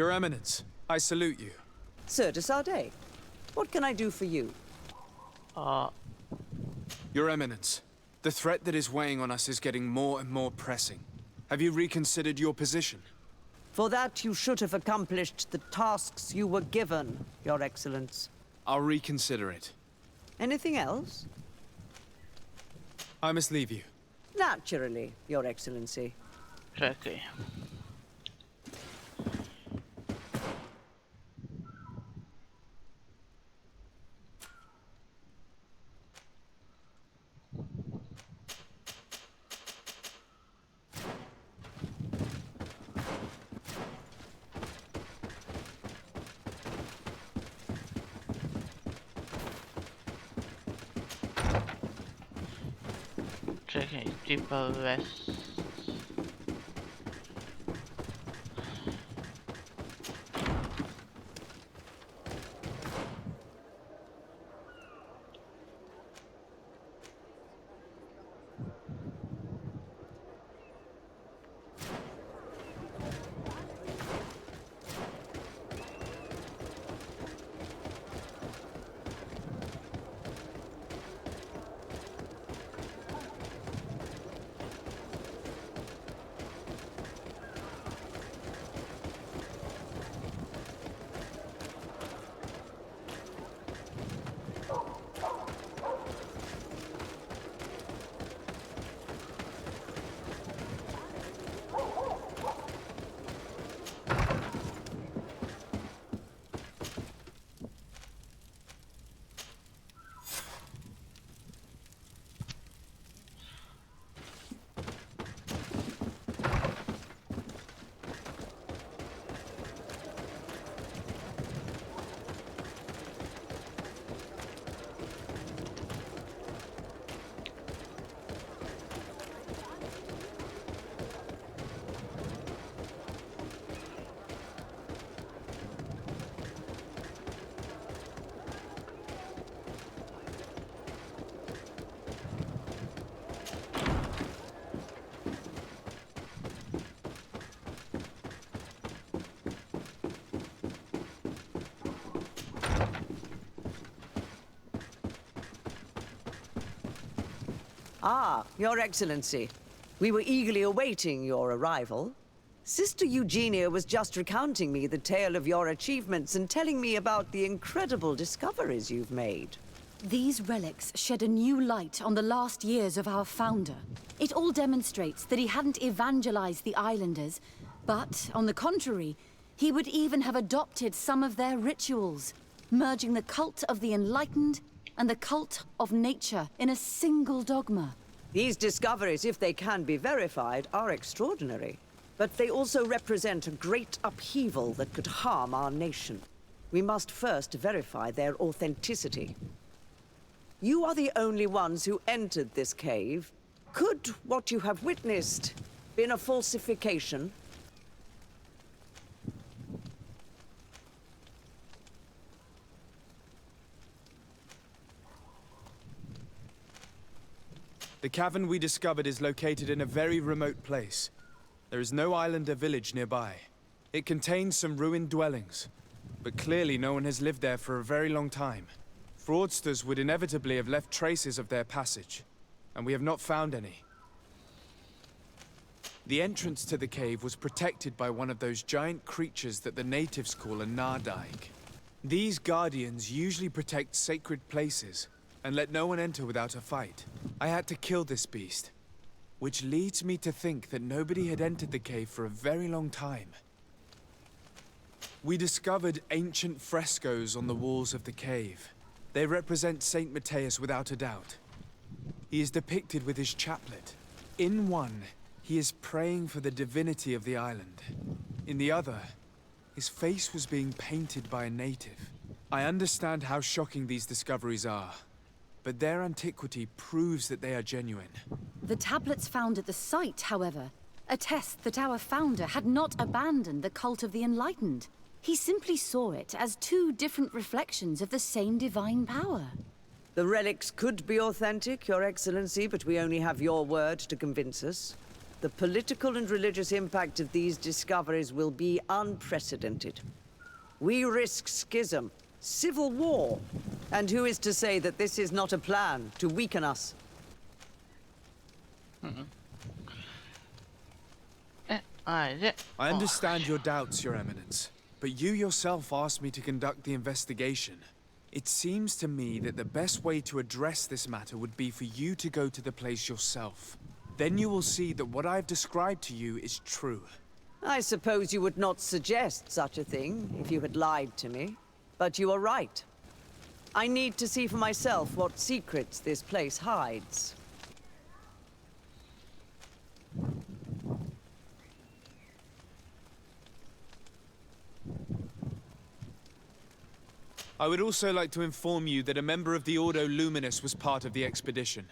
Your Eminence, I salute you. Sir de Sardet, what can I do for you? Your Eminence, the threat that is weighing on us is getting more and more pressing. Have you reconsidered your position? For that, you should have accomplished the tasks you were given, Your Excellence. I'll reconsider it. Anything else? I must leave you. Naturally, Your Excellency. Čekaj. Čekaj, tipa vest. Ah, Your Excellency. We were eagerly awaiting your arrival. Sister Eugenia was just recounting me the tale of your achievements and telling me about the incredible discoveries you've made. These relics shed a new light on the last years of our founder. It all demonstrates that he hadn't evangelized the islanders, but, on the contrary, he would even have adopted some of their rituals, merging the cult of the enlightened and the cult of nature in a single dogma. These discoveries, if they can be verified, are extraordinary. But they also represent a great upheaval that could harm our nation. We must first verify their authenticity. You are the only ones who entered this cave. Could what you have witnessed been a falsification? The cavern we discovered is located in a very remote place. There is no island or village nearby. It contains some ruined dwellings, but clearly no one has lived there for a very long time. Fraudsters would inevitably have left traces of their passage, and we have not found any. The entrance to the cave was protected by one of those giant creatures that the natives call a nardaig. These guardians usually protect sacred places and let no one enter without a fight. I had to kill this beast, which leads me to think that nobody had entered the cave for a very long time. We discovered ancient frescoes on the walls of the cave. They represent Saint Matthias without a doubt. He is depicted with his chaplet. In one, he is praying for the divinity of the island. In the other, his face was being painted by a native. I understand how shocking these discoveries are, but their antiquity proves that they are genuine. The tablets found at the site, however, attest that our founder had not abandoned the cult of the enlightened. He simply saw it as two different reflections of the same divine power. The relics could be authentic, Your Excellency, but we only have your word to convince us. The political and religious impact of these discoveries will be unprecedented. We risk schism, civil war, and who is to say that this is not a plan to weaken us? I understand your doubts, Your Eminence, but you yourself asked me to conduct the investigation. It seems to me that the best way to address this matter would be for you to go to the place yourself. Then you will see that what I've described to you is true. I suppose you would not suggest such a thing if you had lied to me. But you are right. I need to see for myself what secrets this place hides. I would also like to inform you that a member of the Ordo Luminous was part of the expedition.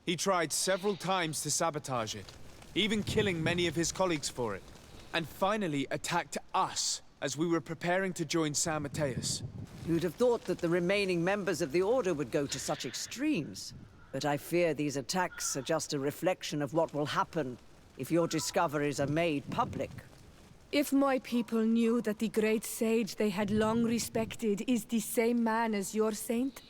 He tried several times to sabotage it, even killing many of his colleagues for it, and finally attacked us as we were preparing to join San Mateus. You'd have thought that the remaining members of the Order would go to such extremes. But I fear these attacks are just a reflection of what will happen if your discoveries are made public. If my people knew that the great sage they had long respected is the same man as your saint,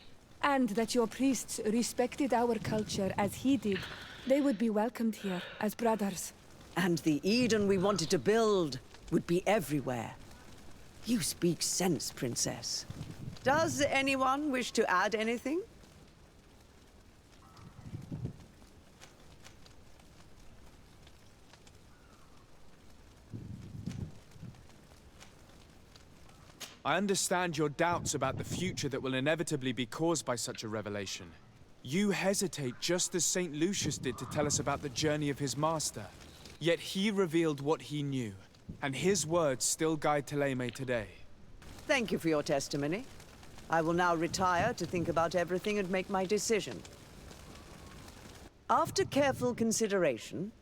and that your priests respected our culture as he did, they would be welcomed here as brothers. And the Eden we wanted to build would be everywhere. You speak sense, Princess. Does anyone wish to add anything? I understand your doubts about the future that will inevitably be caused by such a revelation. You hesitate just as St. Lucius did to tell us about the journey of his master. Yet he revealed what he knew, and his words still guide Thélème today. Thank you for your testimony. I will now retire to think about everything and make my decision. After careful consideration,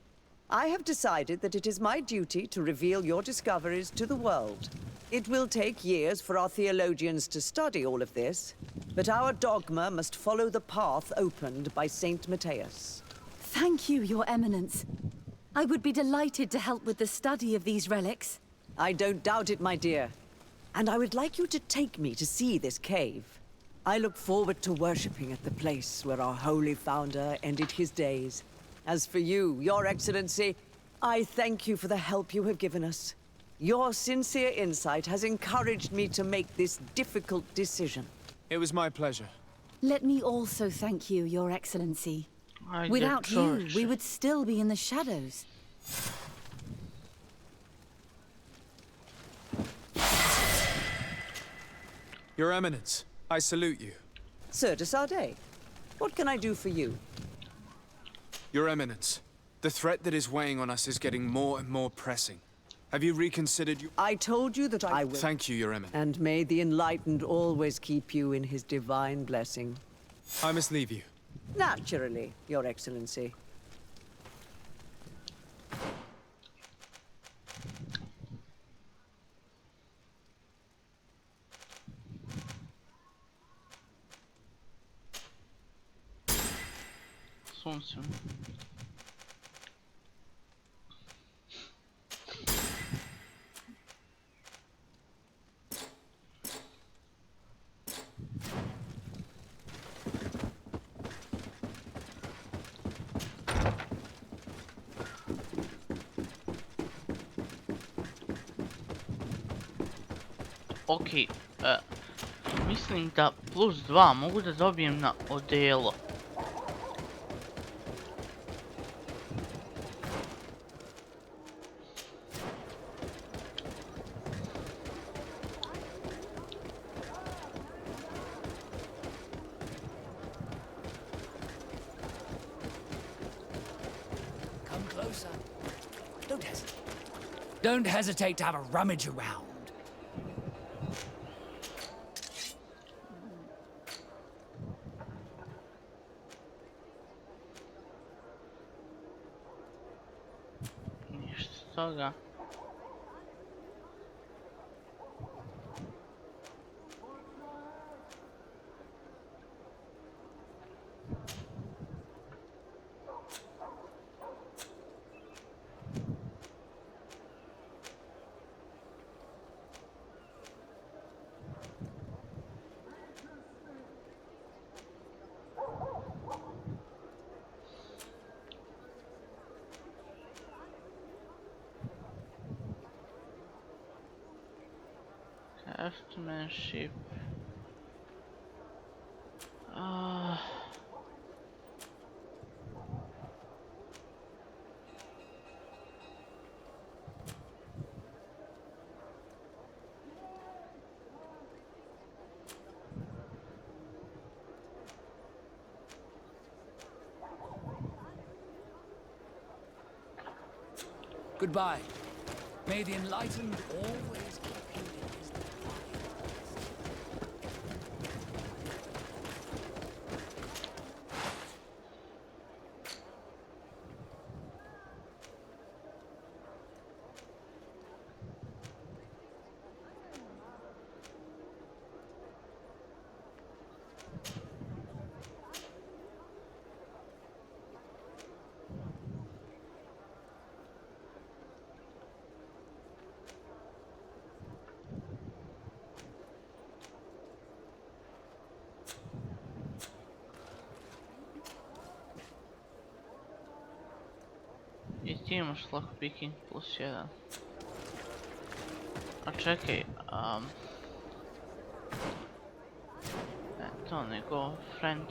I have decided that it is my duty to reveal your discoveries to the world. It will take years for our theologians to study all of this, but our dogma must follow the path opened by Saint Mateus. Thank you, Your Eminence. I would be delighted to help with the study of these relics. I don't doubt it, my dear. And I would like you to take me to see this cave. I look forward to worshipping at the place where our holy founder ended his days. As for you, Your Excellency, I thank you for the help you have given us. Your sincere insight has encouraged me to make this difficult decision. It was my pleasure. Let me also thank you, Your Excellency. Without you, we would still be in the shadows. Your Eminence, I salute you. Sir de Sardet, what can I do for you? Your Eminence, the threat that is weighing on us is getting more and more pressing. Have you reconsidered your... I told you that I will... Thank you, Your Eminence. And may the enlightened always keep you in his divine blessing. I must leave you. Naturally, Your Excellency. Sunce. Ok, mislim da +2 mogu da dobijem na odelo. Come closer. Don't hesitate to have a rummage around. Toga. Craftsmanship. Goodbye. May the enlightened always keep you in his I ti imaš lockpicking +1. A čekaj, ne to nego friend.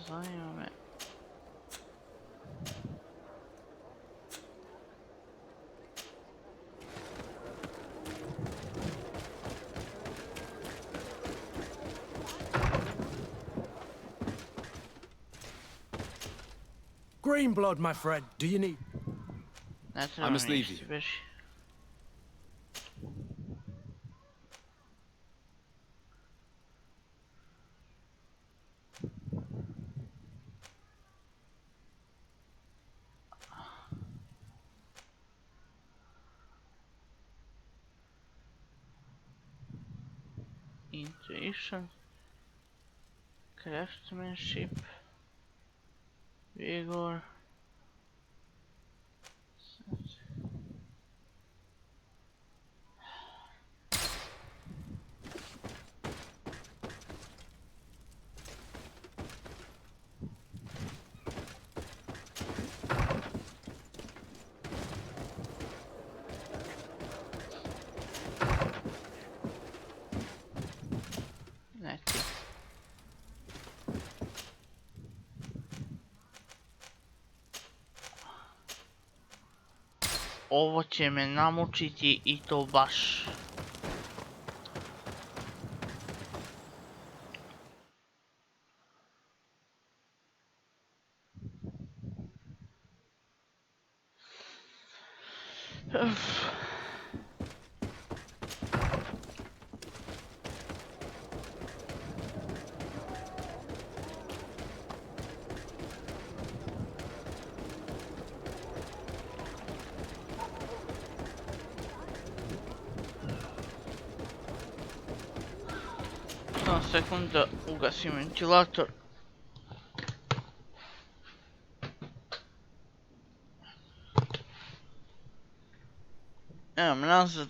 Zanima me. Green blood, my friend. Do you need... I must leave you. Intuition, craftsmanship, vigor. Ovo će me namučiti i to baš. Sekund da ugasim ventilator. Evo nazad.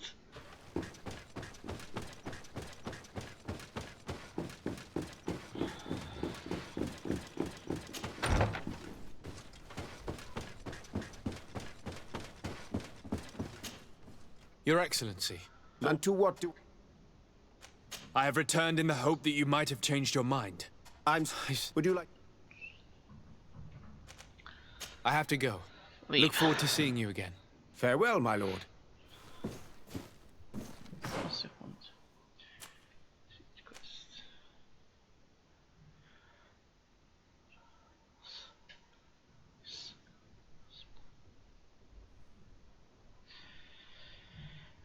Your Excellency. And to what do... I have returned in the hope that you might have changed your mind. Would you like... I have to go. Leave. Look forward to seeing you again. Farewell, my lord. Sekund.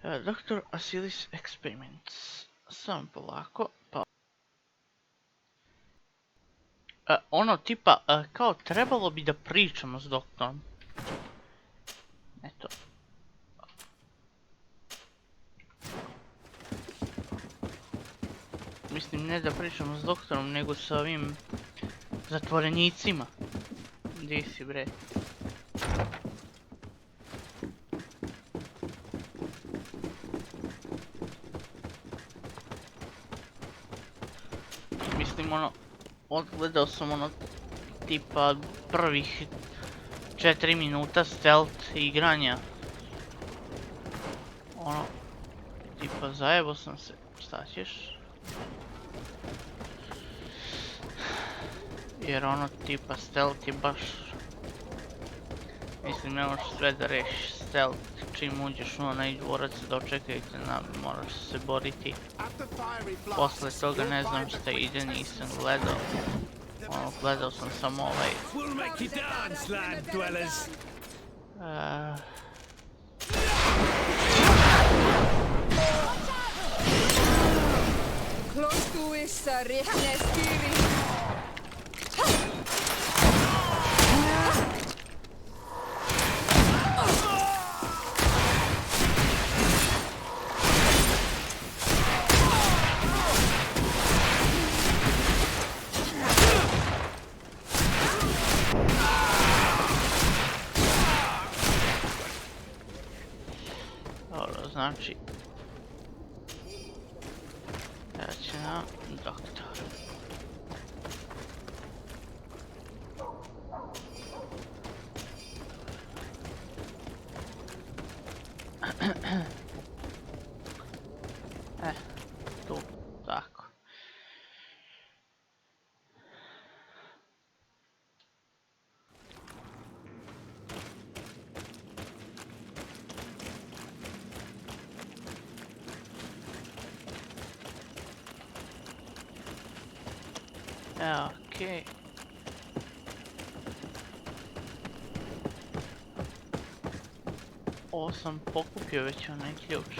Dr. Asilis experiments. Samo polako, pa... ono tipa, kao trebalo bi da pričamo s doktorom. Eto. Mislim, ne da pričamo s doktorom, nego sa ovim zatvorenicima. Gdje si, bre? mislim ono, odgledao sam ono tipa prvih 4 minuta stealth igranja. Ono, tipa zajebo sam se, šta ćeš? Jer ono tipa stealth je baš... Mislim, ne možeš sve da rešiš stealth čim uđeš u onaj dvorac, dočekajte na, moraš se boriti. Posle toga ne znam šta ide, nisam gledao. Ono, gledao sam samo ovaj... Dobro, znači... Ja ću na doktor. Tu, tako. Okej. Ovo sam pokupio već onaj ključ.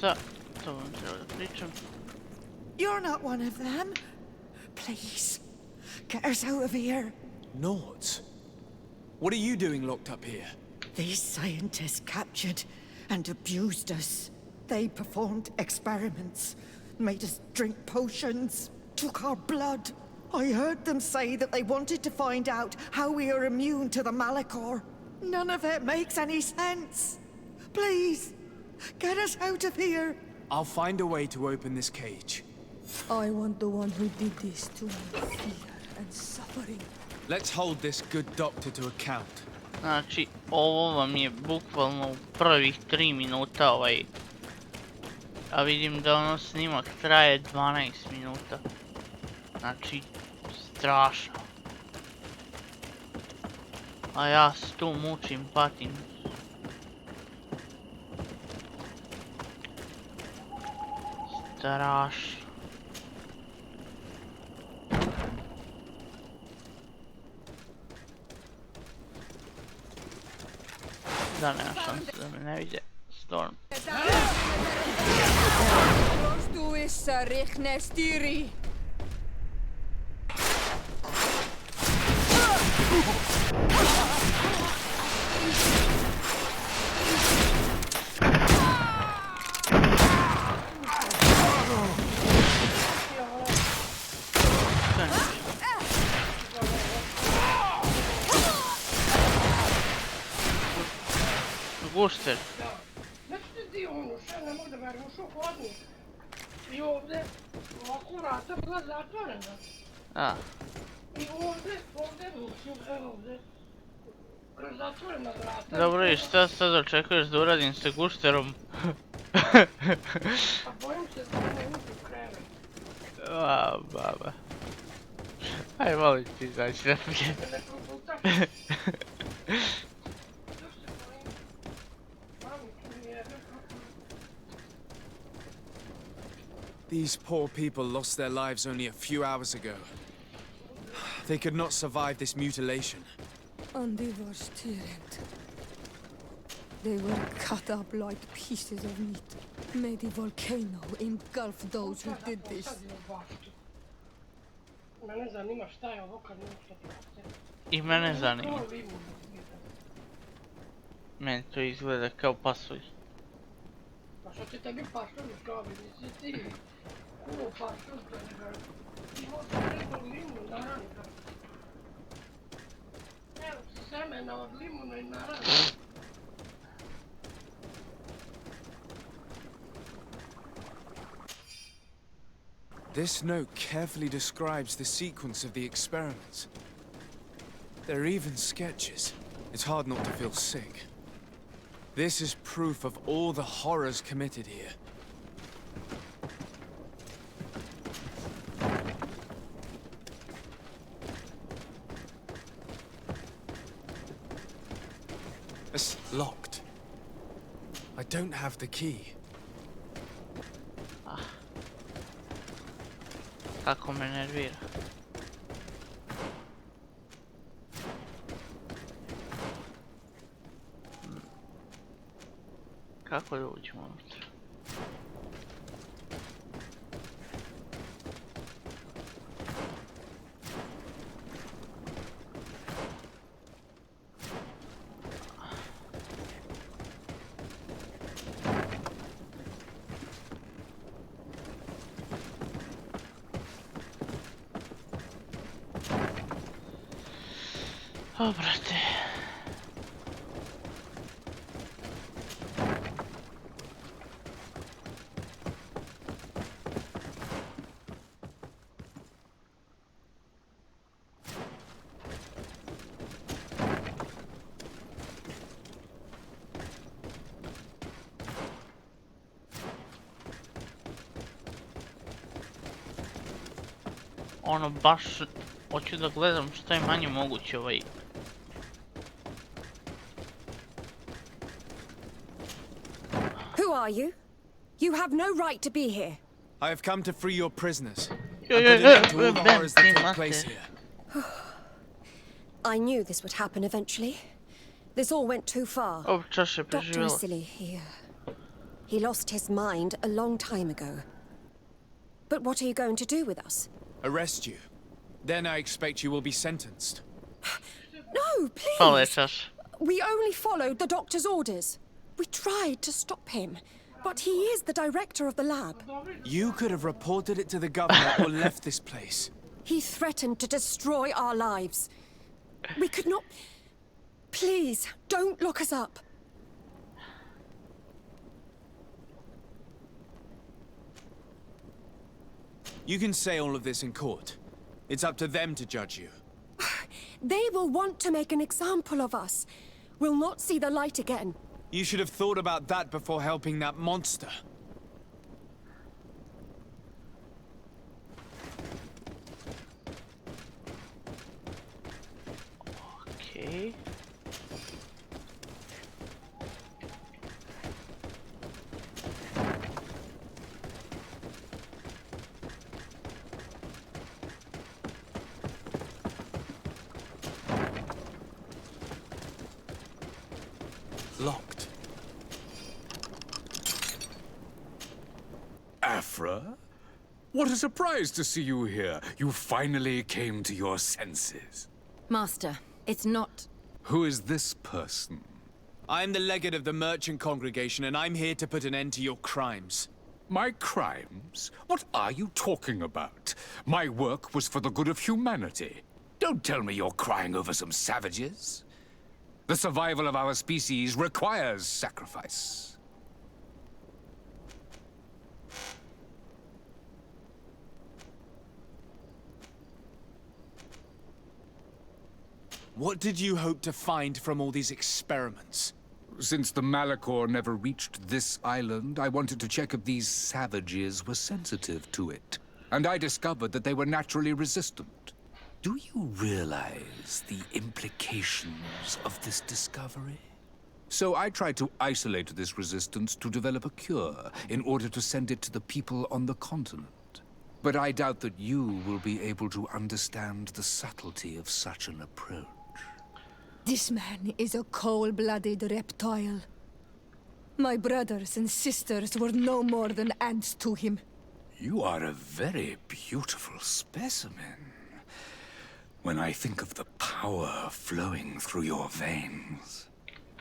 Sad, to vam treba da pričam. You're not one of them. Please, get us out of here. Naughts? What are you doing locked up here? These scientists captured and abused us. They performed experiments, made us drink potions, took our blood. I heard them say that they wanted to find out how we are immune to the Malachor. None of it makes any sense. Please, get us out of here. I'll find a way to open this cage. I want the one who did this to me, fear and suffering. Let's hold this good doctor to account. Znači, ovo vam je bukvalno u prvih 3 minuta ovaj... A vidim da ono snimak traje 12 minuta. Znači, strašno. A ja se tu mučim, patim. Strašno. Da, nema šanse da me ne vide. Storm. Gušter. Znači ti dio ono, šta ne mogu da verujem, ušao hodnik. I ovdje, ovako vrata bila zatvorena. A. I ovdje, mislim, evo ovdje, kroz zatvorena vrata. Dobro, i šta sad očekuješ da uradim sa gušterom? Pa bojim se da ne uđu u krevet. A, baba. Aj, molim ti, znači, da mi je. These poor people lost their lives only a few hours ago. They could not survive this mutilation. And they were steered. They were cut up like pieces of meat. May the volcano engulf those who did this. Mene zanima šta je ovo kad nešto prate. I mene zanima. Meni to izgleda kao pasulj. Pa što će tebi pasulj kao bi, nisi ti kuo pasulj to nego. Imao sam neku limu naranka. Evo semena od limuna i naranka. This note carefully describes the sequence of the experiments. There are even sketches. It's hard not to feel sick. This is proof of all the horrors committed here. It's locked. I don't have the key. Kako me nervira. Kako da uđemo unutra? O, brate. Ono, baš hoću da gledam što je manje moguće ovaj. Who are you? You have no right to be here. I have come to free your prisoners. Yo, And yo, put an yo, end to all the Ben, horrors that team take master. place here. I knew this would happen eventually. This all went too far. O, čas je Dr. preživjela. Silly, he lost his mind a long time ago. But what are you going to do with us? Arrest you. Then I expect you will be sentenced. No, Fala, please. čas. We only followed the doctor's orders. We tried to stop him, but he is the director of the lab. You could have reported it to the governor or left this place. He threatened to destroy our lives. We could not... Please, don't lock us up. You can say all of this in court. It's up to them to judge you. They will want to make an example of us. We'll not see the light again. You should have thought about that before helping that monster. Okay. Locked. Afra? What a surprise to see you here. You finally came to your senses. Master, it's not... Who is this person? I'm the legate of the merchant congregation, and I'm here to put an end to your crimes. My crimes? What are you talking about? My work was for the good of humanity. Don't tell me you're crying over some savages. The survival of our species requires sacrifice. What did you hope to find from all these experiments? Since the Malachor never reached this island, I wanted to check if these savages were sensitive to it. And I discovered that they were naturally resistant. Do you realize the implications of this discovery? So I tried to isolate this resistance to develop a cure in order to send it to the people on the continent. But I doubt that you will be able to understand the subtlety of such an approach. This man is a cold-blooded reptile. My brothers and sisters were no more than ants to him. You are a very beautiful specimen. When I think of the power flowing through your veins.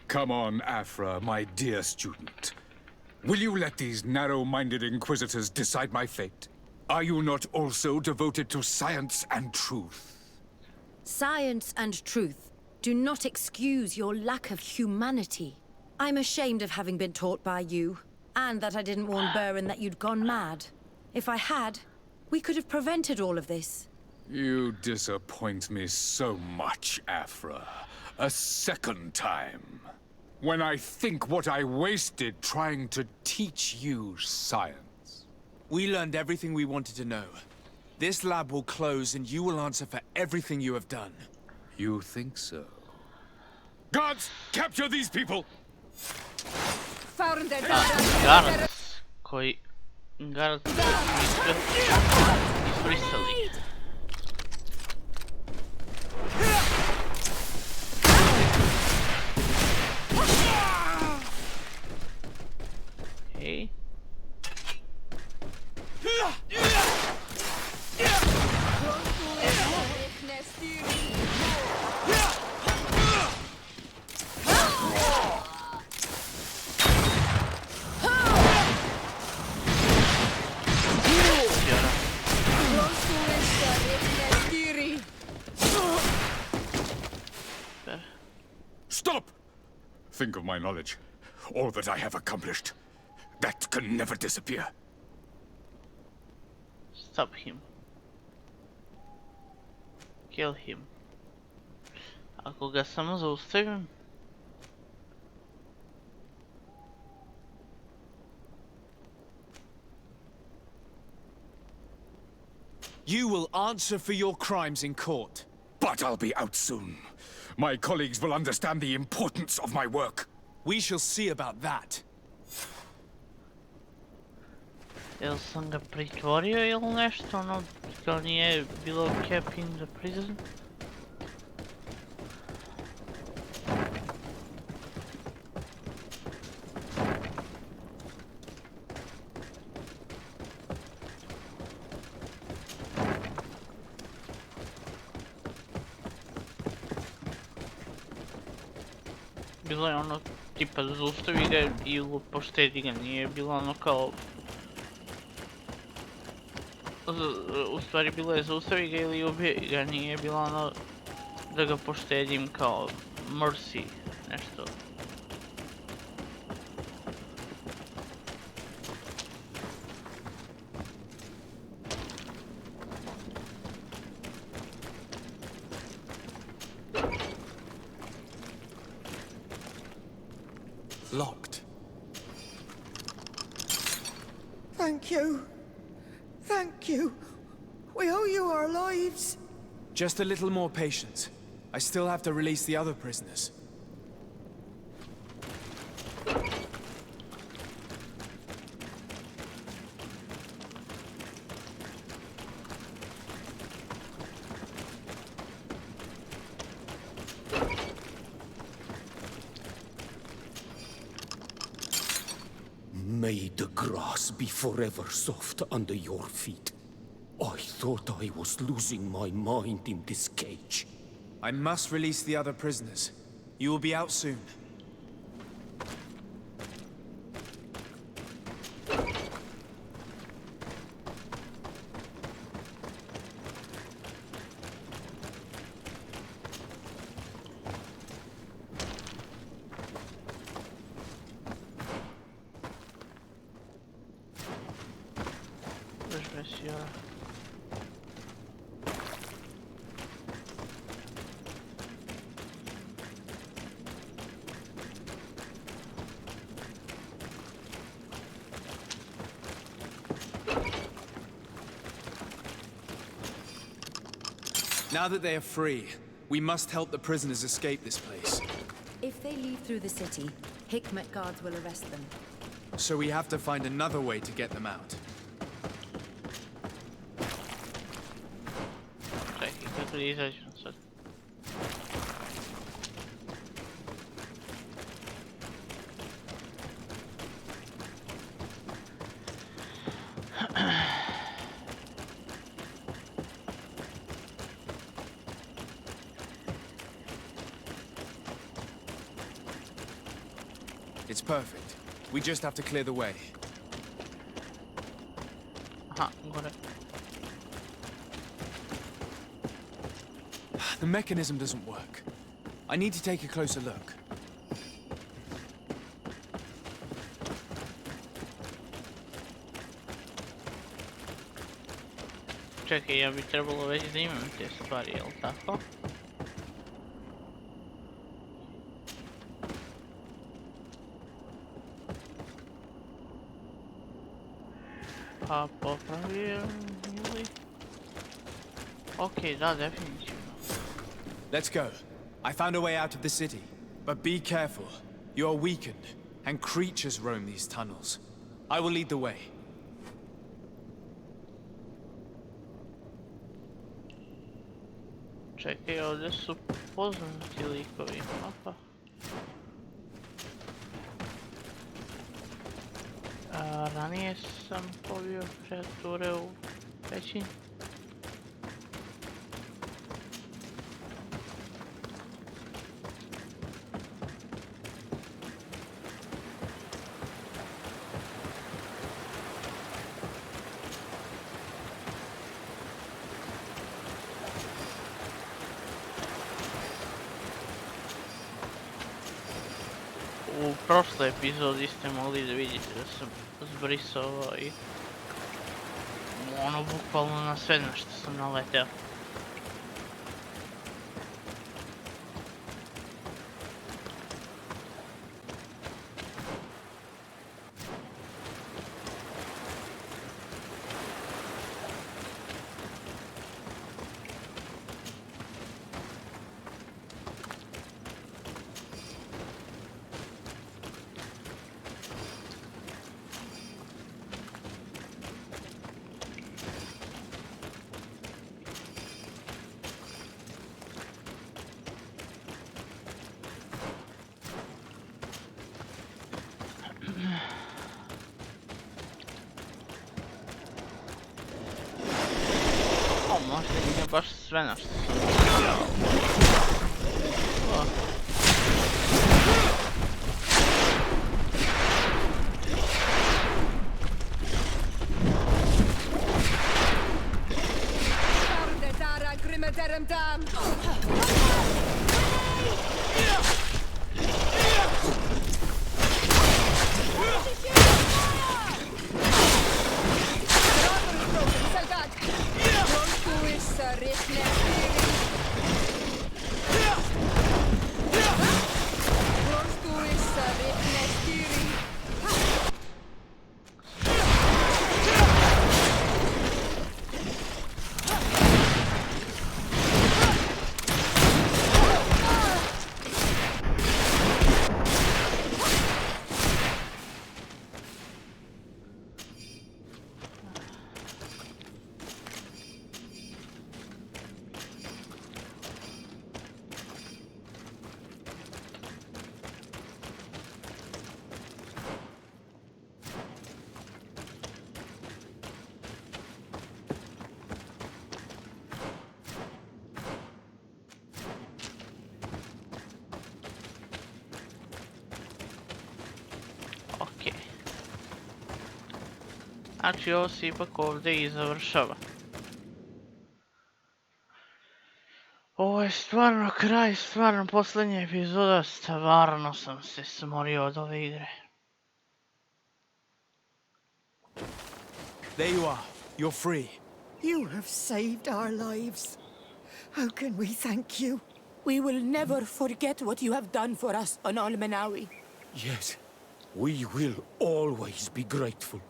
Come on, Afra, my dear student. Will you let these narrow-minded inquisitors decide my fate? Are you not also devoted to science and truth? Science and truth do not excuse your lack of humanity. I'm ashamed of having been taught by you, and that I didn't warn Burin that you'd gone mad. If I had, We could have prevented all of this. You disappoint me so much, Afra. A second time. When I think what I wasted trying to teach you science. We learned everything we wanted to know. This lab will close and you will answer for everything you have done. You think so? Guards, capture these people! Found it. Guards koji... Guards koji izbrisali. Hej. Stop! Think of my knowledge. All that I have accomplished. That can never disappear. Stop him. Kill him. Ako ga samo zaustavim... You will answer for your crimes in court. But I'll be out soon. My colleagues will understand the importance of my work. We shall see about that. Jel sam ga pritvorio ili nešto, ono, kao nije bilo kept in the prison? Bilo je ono, tipa zaustavi ga ili poštedi ga, nije bilo ono kao... U stvari bilo je zaustavi ga ili ubije ga, nije bilo ono da ga poštedim kao mercy, nešto. Locked. Thank you. Thank you. We owe you our lives. Just a little more patience. I still have to release the other prisoners. May the grass be forever soft under your feet. I thought I was losing my mind in this cage. I must release the other prisoners. You will be out soon. Now that they are free, we must help the prisoners escape this place. If they leave through the city, Hikmet guards will arrest them. So we have to find another way to get them out. Čekaj, kako da izađem sad? It's perfect. We just have to clear the way. Aha, gore. The mechanism doesn't work. I need to take a closer look. Čekaj, ja bi trebalo već da imam te stvari, jel tako? Pa popravio ili... Okej, da, definitivno. Let's go. I found a way out of the city. But be careful. You are weakened, and creatures roam these tunnels. I will lead the way. Čekaj, ovdje su poznati likovi. Opa. Ranije sam pobio kreature u pećini. U prošloj epizodi ste mogli da vidite da sam zbrisao i ono bukvalno na sve na što sam naleteo. Možda nije baš sve na što sam... Znači ovo se ipak ovdje i završava. Ovo je stvarno kraj, stvarno posljednja epizoda, stvarno sam se smorio od ove igre. There you are. You're free. You have saved our lives. How can we thank you? We will never forget what you have done for us on Almenawi. Yes, we will always be grateful.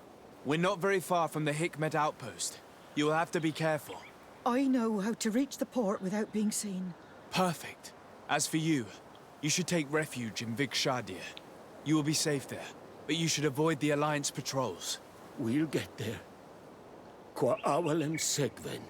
We're not very far from the Hikmet outpost. You will have to be careful. I know how to reach the port without being seen. Perfect. As for you, you should take refuge in Vikshadir. You will be safe there, but you should avoid the Alliance patrols. We'll get there. Qua awalem segven.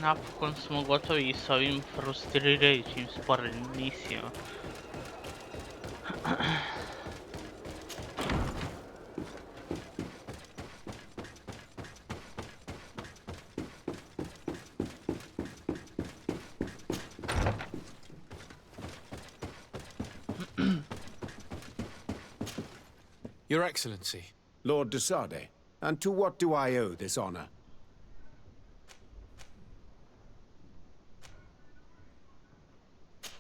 Napokon smo gotovi s ovim frustrirajućim sporednim misijama. Your Excellency. Lord de Sade, and to what do I owe this honor?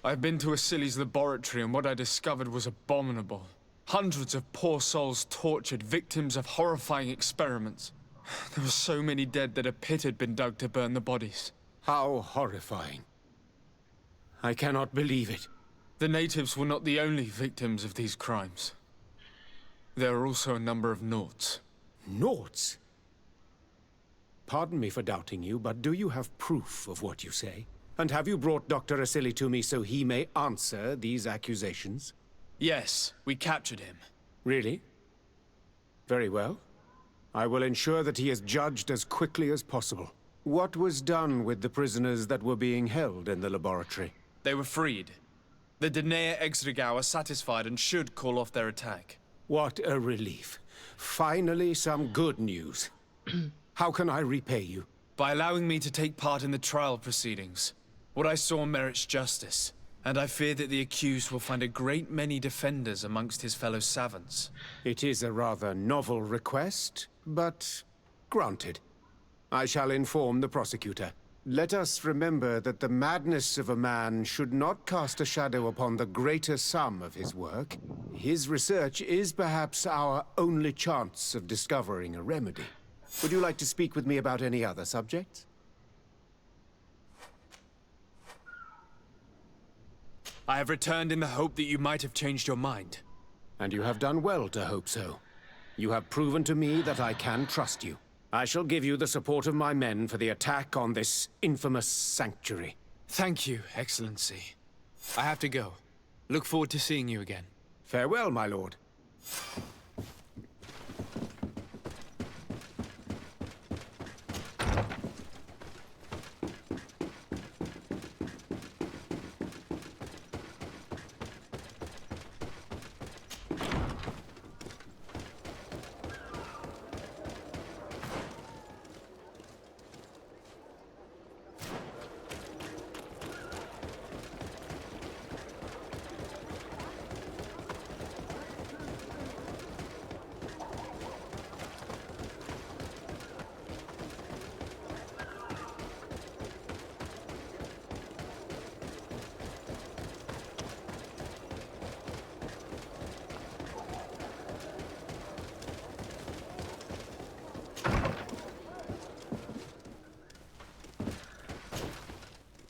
I've been to Asili's laboratory and what I discovered was abominable. Hundreds of poor souls tortured, victims of horrifying experiments. There were so many dead that a pit had been dug to burn the bodies. How horrifying. I cannot believe it. The natives were not the only victims of these crimes. There are also a number of Nauts. Nauts? Pardon me for doubting you, but do you have proof of what you say? And have you brought Dr. Asili to me so he may answer these accusations? Yes, we captured him. Really? Very well. I will ensure that he is judged as quickly as possible. What was done with the prisoners that were being held in the laboratory? They were freed. The Dinea Exregau are satisfied and should call off their attack. What a relief. Finally, some good news. How can I repay you? By allowing me to take part in the trial proceedings. What I saw merits justice, and I fear that the accused will find a great many defenders amongst his fellow savants. It is a rather novel request, but granted. I shall inform the prosecutor. Let us remember that the madness of a man should not cast a shadow upon the greater sum of his work. His research is perhaps our only chance of discovering a remedy. Would you like to speak with me about any other subjects? I have returned in the hope that you might have changed your mind. And you have done well to hope so. You have proven to me that I can trust you. I shall give you the support of my men for the attack on this infamous sanctuary. Thank you, Excellency. I have to go. Look forward to seeing you again. Farewell, my lord.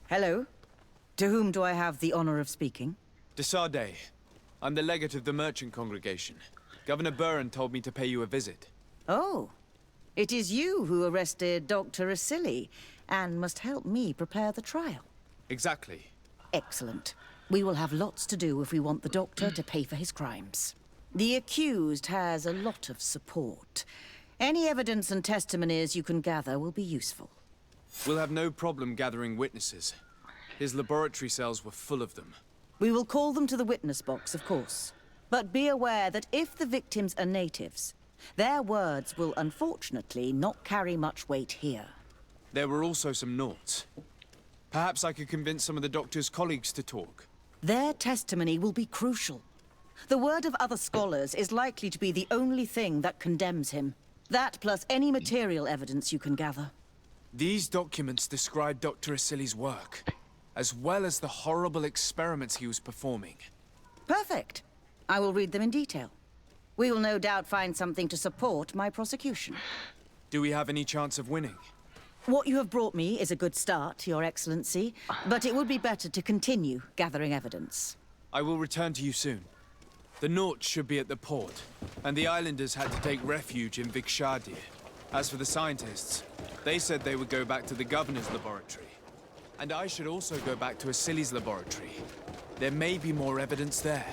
Hello. To whom do I have the honor of speaking? De Sade. I'm the legate of the merchant congregation. Governor Buran told me to pay you a visit. Oh. It is you who arrested Dr. Asili and must help me prepare the trial. Exactly. Excellent. We will have lots to do if we want the doctor to pay for his crimes. The accused has a lot of support. Any evidence and testimonies you can gather will be useful. We'll have no problem gathering witnesses. His laboratory cells were full of them. We will call them to the witness box, of course. But be aware that if the victims are natives, their words will unfortunately not carry much weight here. There were also some Nauts. Perhaps I could convince some of the doctor's colleagues to talk. Their testimony will be crucial. The word of other scholars is likely to be the only thing that condemns him. That plus any material evidence you can gather. These documents describe Dr. Asili's work, as well as the horrible experiments he was performing. Perfect. I will read them in detail. We will no doubt find something to support my prosecution. Do we have any chance of winning? What you have brought me is a good start, Your Excellency, but it would be better to continue gathering evidence. I will return to you soon. The Nauts should be at the port, and the islanders had to take refuge in Vikshadir. As for the scientists, they said they would go back to the governor's laboratory. And I should also go back to Asili's laboratory. There may be more evidence there.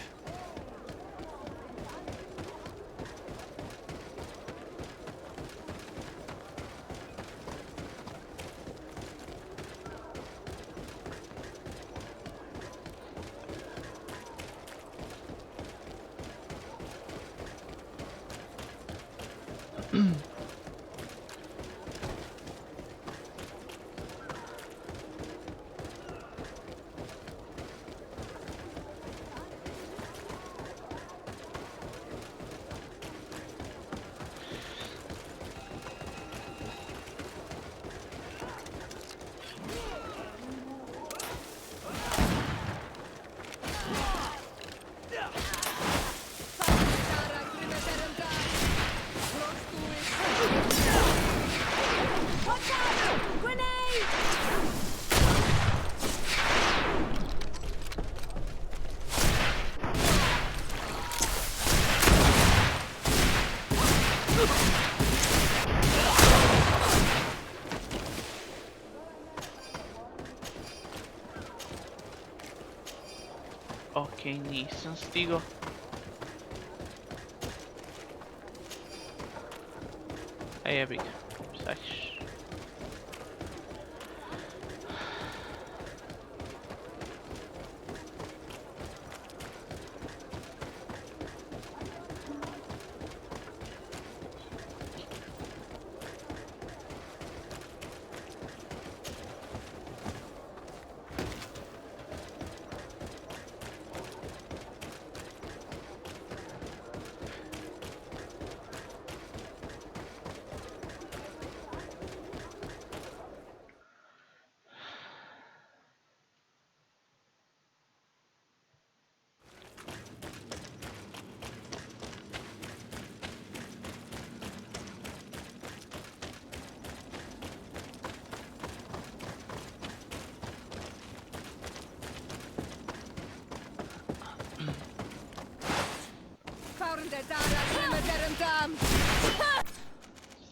Okej, nisam stigao. A jebi ga, šta ćeš?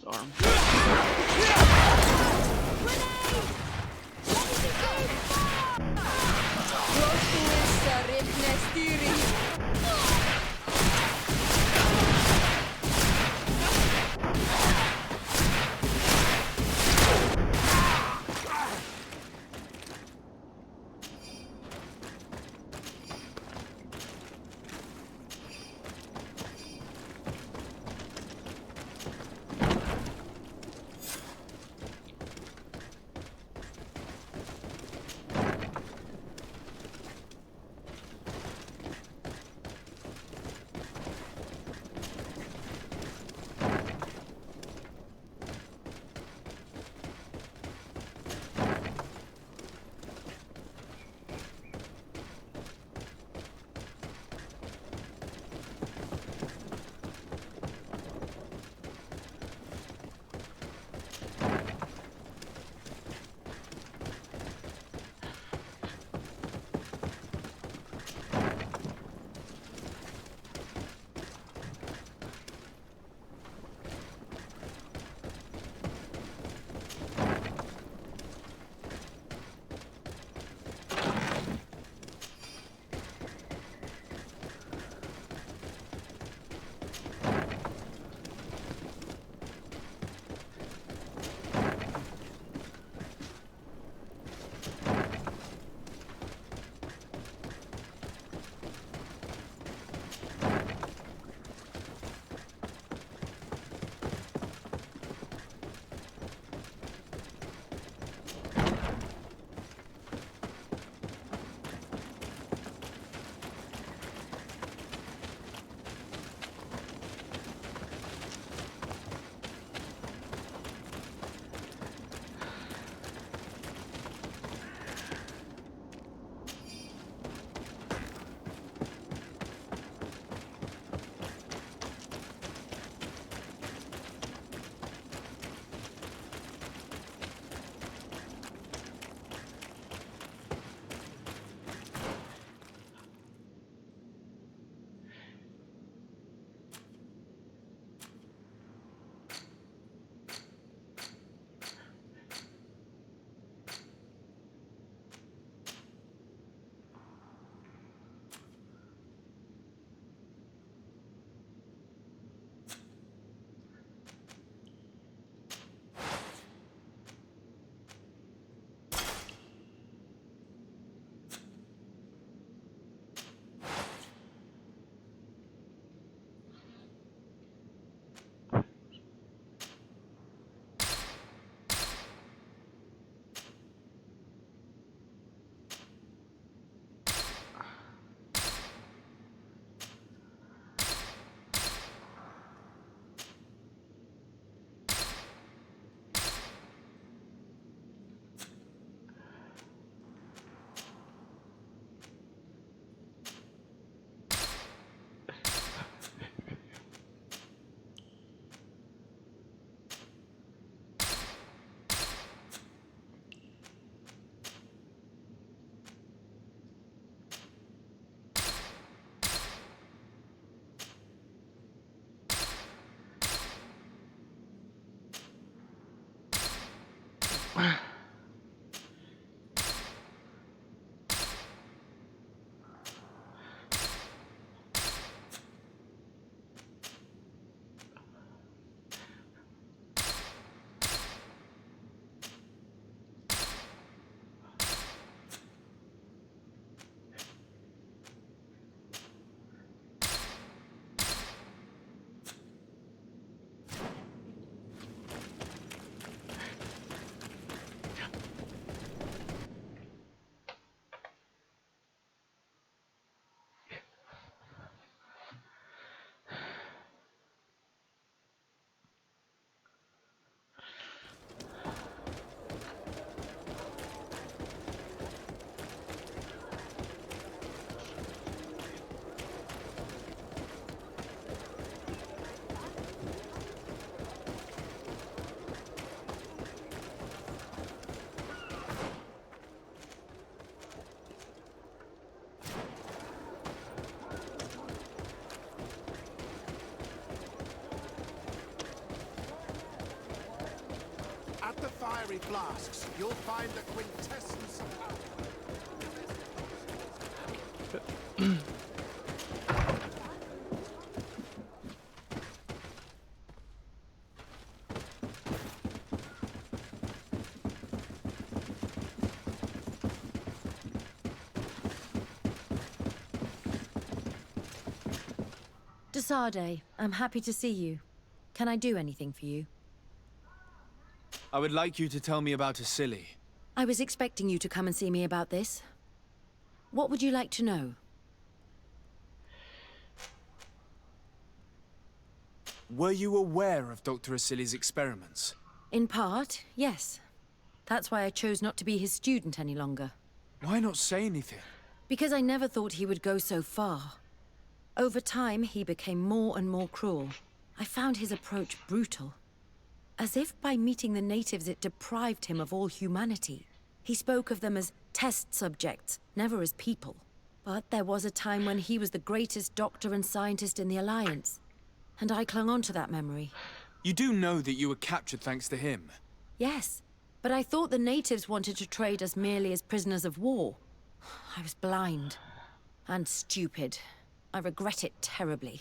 Storm. fiery flasks, you'll find the quintessence of power. Desade, I'm happy to see you. Can I do anything for you? I would like you to tell me about Asili. I was expecting you to come and see me about this. What would you like to know? Were you aware of Dr. Asili's experiments? In part, yes. That's why I chose not to be his student any longer. Why not say anything? Because I never thought he would go so far. Over time, he became more and more cruel. I found his approach brutal. As if by meeting the natives it deprived him of all humanity. He spoke of them as test subjects, never as people. But there was a time when he was the greatest doctor and scientist in the Alliance. And I clung on to that memory. You do know that you were captured thanks to him? Yes, but I thought the natives wanted to trade us merely as prisoners of war. I was blind. And stupid. I regret it terribly.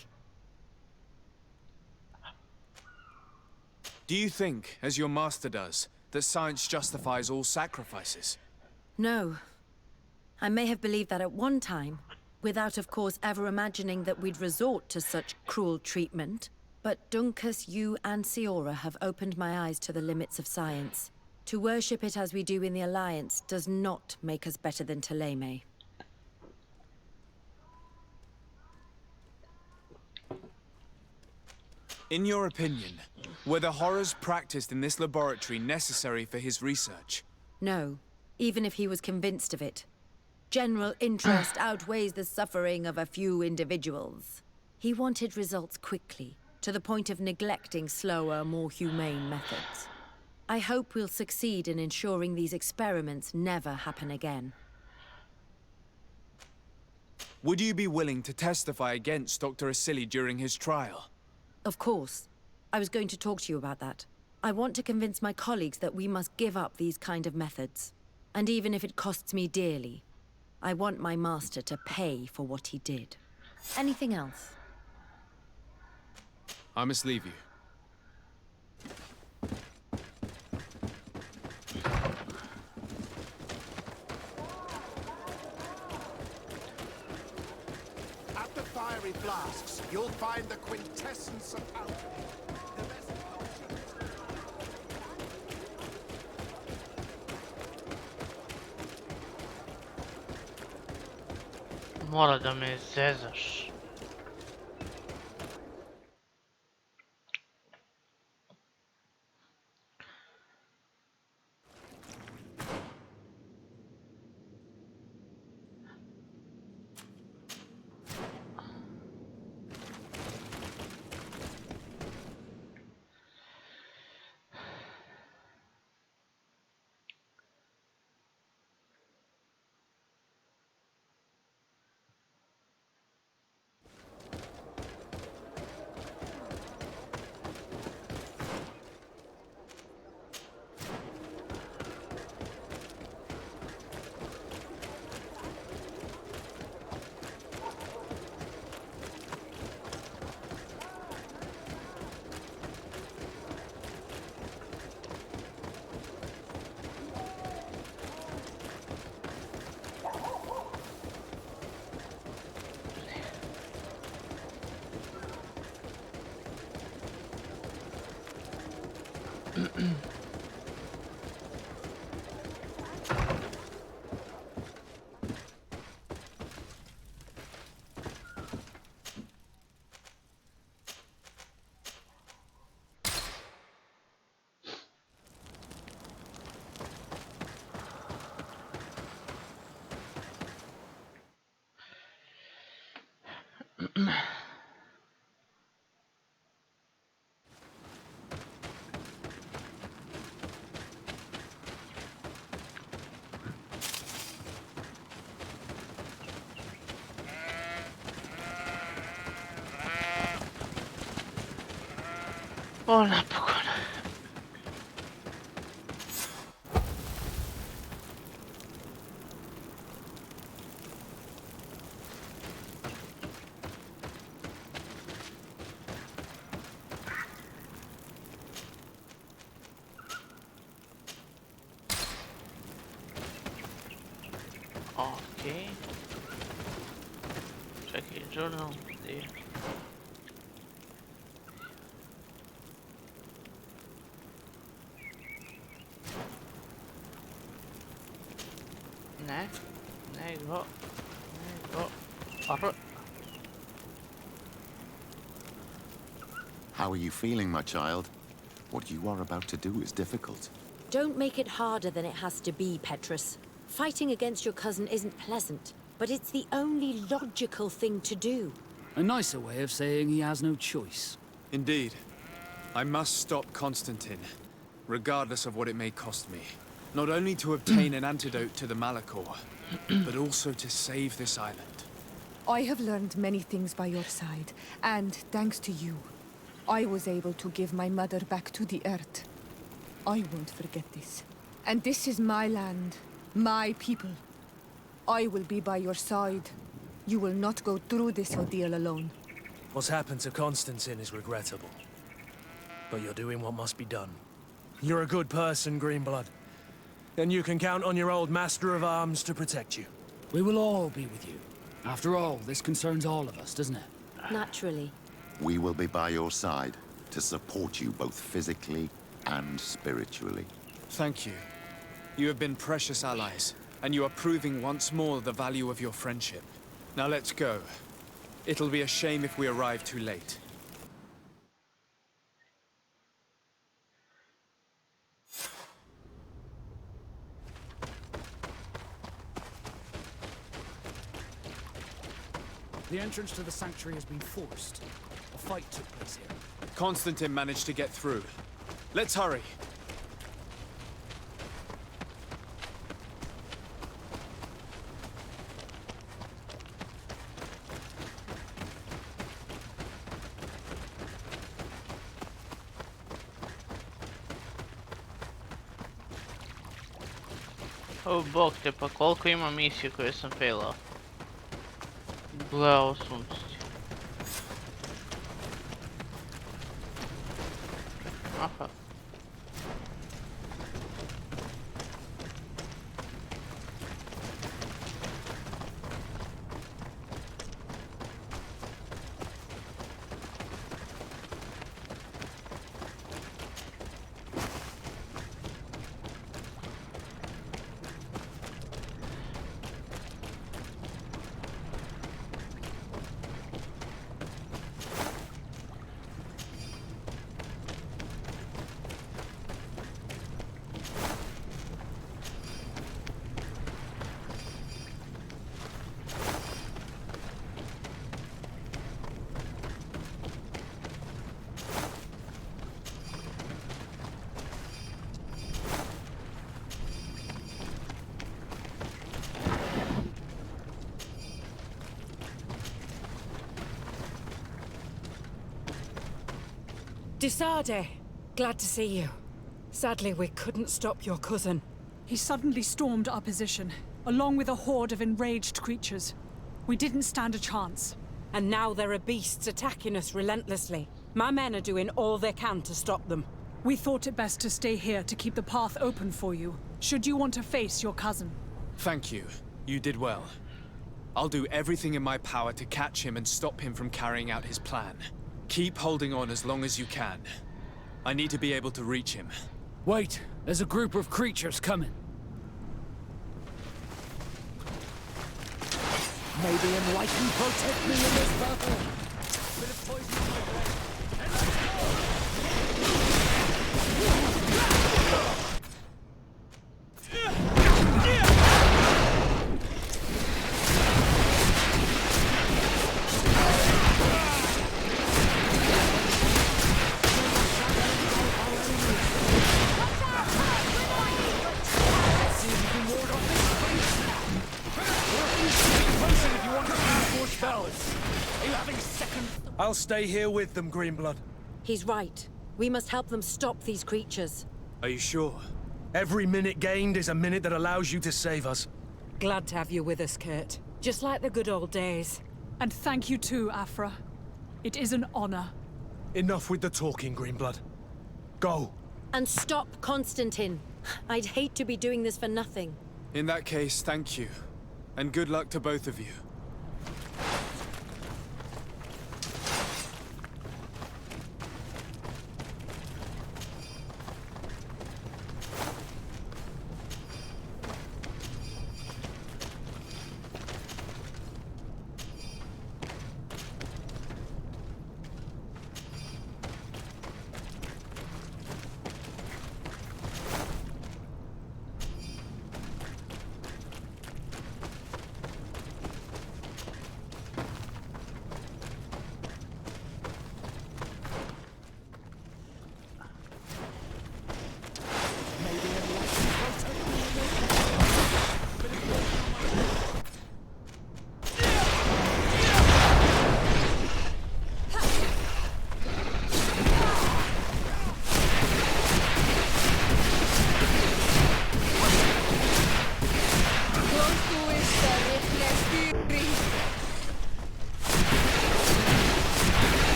Do you think, as your master does, that science justifies all sacrifices? No. I may have believed that at one time, without of course ever imagining that we'd resort to such cruel treatment. But Dunkus, you and Siora have opened my eyes to the limits of science. To worship it as we do in the Alliance does not make us better than Thélème. In your opinion, were the horrors practiced in this laboratory necessary for his research? No, even if he was convinced of it. General interest outweighs the suffering of a few individuals. He wanted results quickly, to the point of neglecting slower, more humane methods. I hope we'll succeed in ensuring these experiments never happen again. Would you be willing to testify against Dr. Asili during his trial? Of course. I was going to talk to you about that. I want to convince my colleagues that we must give up these kind of methods. And even if it costs me dearly, I want my master to pay for what he did. Anything else? I must leave you. At the fiery flasks, you'll find the quintessence of alchemy. The best potions. Mora da me zezaš. O, napokon. Okej. Čekaj, journal, gdje je? Ne, nego. How are you feeling, my child? What you are about to do is difficult. Don't make it harder than it has to be, Petrus. Fighting against your cousin isn't pleasant, but it's the only logical thing to do. A nicer way of saying he has no choice. Indeed. I must stop Constantine, regardless of what it may cost me. Not only to obtain an antidote to the Malachor, but also to save this island. I have learned many things by your side, and thanks to you, I was able to give my mother back to the earth. I won't forget this. And this is my land, my people. I will be by your side. You will not go through this ordeal alone. What's happened to Constantine is regrettable. But you're doing what must be done. You're a good person, Greenblood. And you can count on your old master of arms to protect you. We will all be with you. After all, this concerns all of us, doesn't it? Naturally. We will be by your side to support you both physically and spiritually. Thank you. You have been precious allies, and you are proving once more the value of your friendship. Now let's go. It'll be a shame if we arrive too late. The entrance to the sanctuary has been forced. A fight took place here. Constantine managed to get through. Let's hurry. O bog te, pa koliko ima misije koje sam failao? Gledao sunčiti. Aha. Disade, glad to see you. Sadly, we couldn't stop your cousin. He suddenly stormed our position, along with a horde of enraged creatures. We didn't stand a chance. And now there are beasts attacking us relentlessly. My men are doing all they can to stop them. We thought it best to stay here to keep the path open for you, should you want to face your cousin. Thank you. You did well. I'll do everything in my power to catch him and stop him from carrying out his plan. Keep holding on as long as you can. I need to be able to reach him. Wait, there's a group of creatures coming. May the enlightened protect me in this battle. Bit of poison in my brain. And let's I'll stay here with them, Greenblood. He's right. We must help them stop these creatures. Are you sure? Every minute gained is a minute that allows you to save us. Glad to have you with us, Kurt. Just like the good old days. And thank you too, Afra. It is an honor. Enough with the talking, Greenblood. Go. And stop Constantine. I'd hate to be doing this for nothing. In that case, thank you. And good luck to both of you.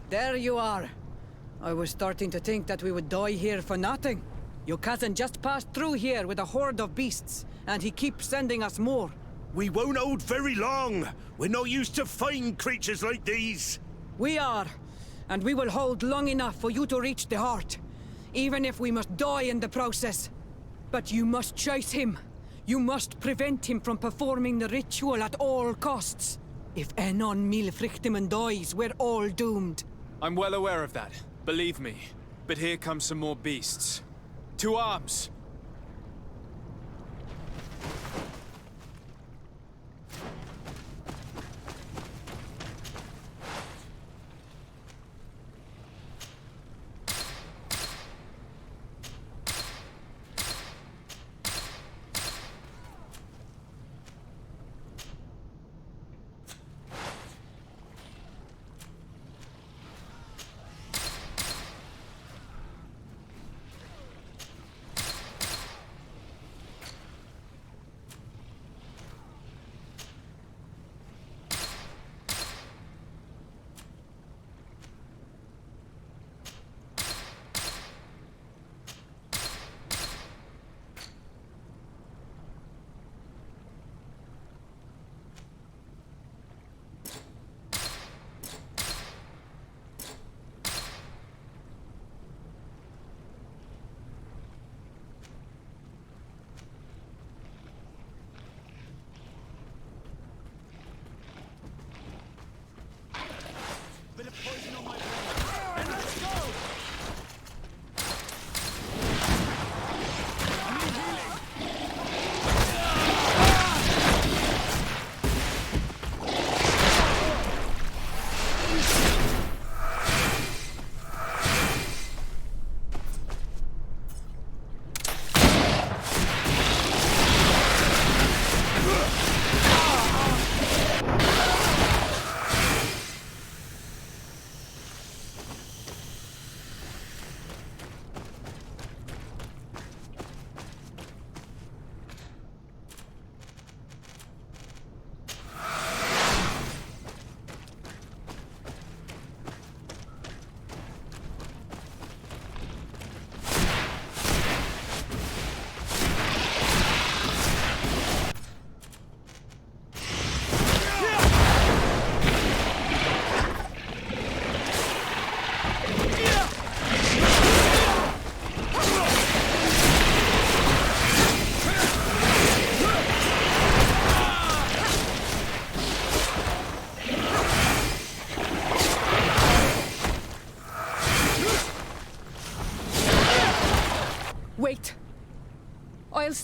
There you are. I was starting to think that we would die here for nothing. Your cousin just passed through here with a horde of beasts, and he keeps sending us more. We won't hold very long. We're not used to fighting creatures like these. We are, and we will hold long enough for you to reach the heart, even if we must die in the process. But you must chase him. You must prevent him from performing the ritual at all costs. If Enon Milfrichtimen dies, we're all doomed. I'm well aware of that, believe me. But here come some more beasts. To arms!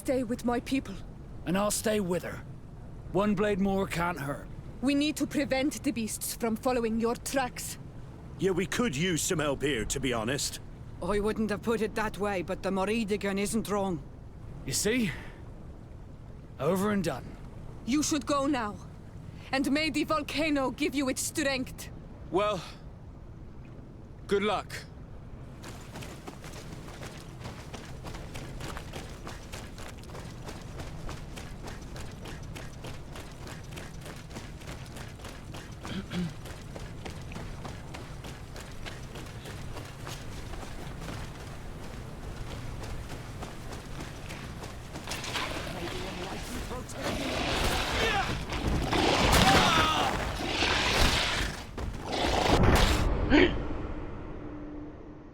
stay with my people. And I'll stay with her. One blade more can't hurt. We need to prevent the beasts from following your tracks. Yeah, we could use some help here, to be honest. I wouldn't have put it that way, but the Moridigan isn't wrong. You see? Over and done. You should go now. And may the volcano give you its strength. Well, good luck.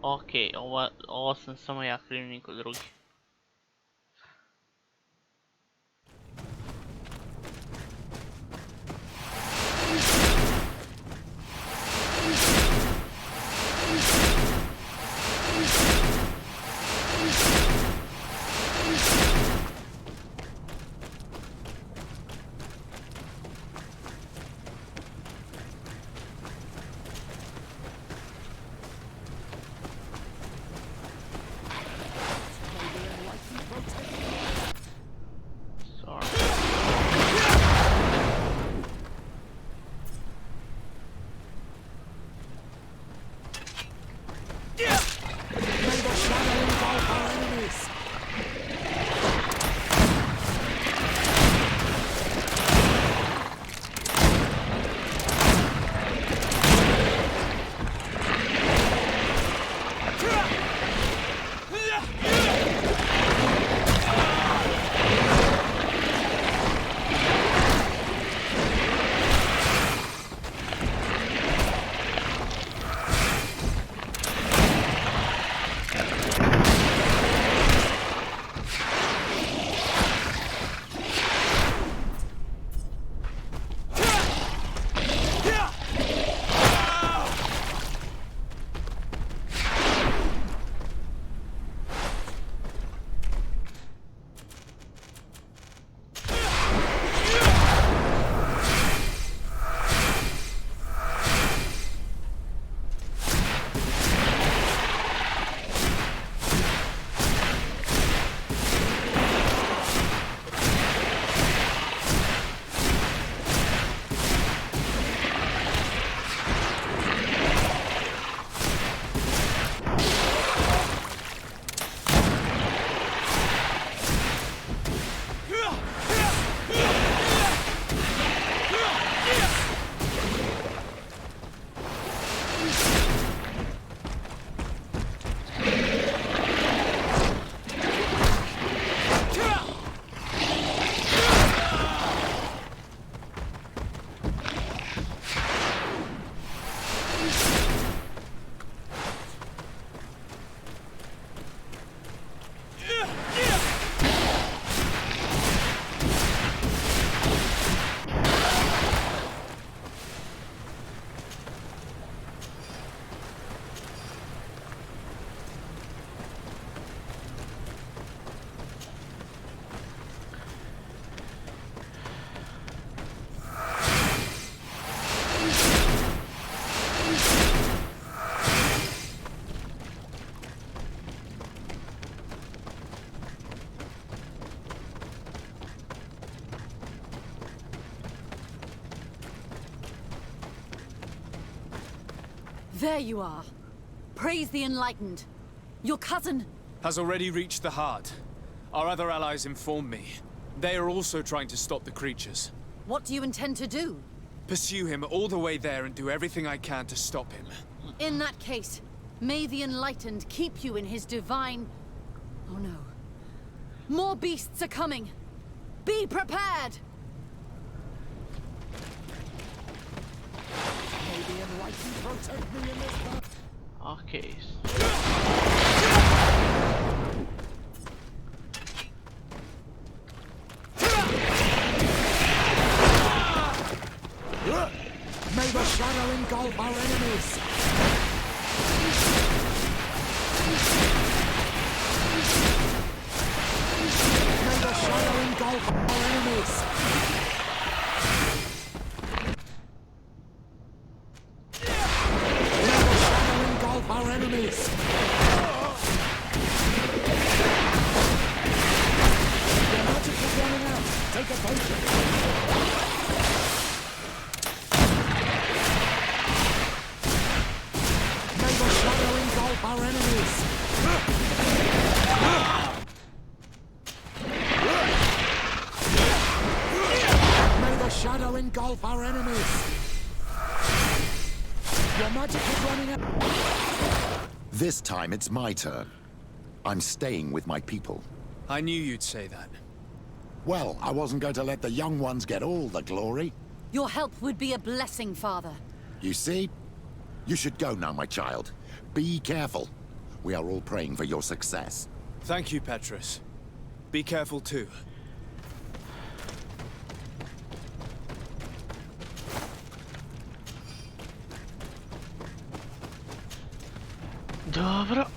Okej, ovo sam samo ja kriv, niko drugi. There you are. Praise the enlightened. Your cousin has already reached the heart. Our other allies informed me. They are also trying to stop the creatures. What do you intend to do? Pursue him all the way there and do everything I can to stop him. In that case, may the enlightened keep you in his divine... Oh no. More beasts are coming. Be prepared! May the enlightened protect me in this battle. Okay. May the shadow engulf our enemies. May the engulf our enemies! Let the shadow engulf our enemies! Your magic is running out! Take a potion! May the shadow engulf our enemies! May the shadow engulf our enemies! Your magic is running out! This time it's my turn. I'm staying with my people. I knew you'd say that. Well, I wasn't going to let the young ones get all the glory. Your help would be a blessing, Father. You see? You should go now, my child. Be careful. We are all praying for your success. Thank you, Petrus. Be careful too. Dobro.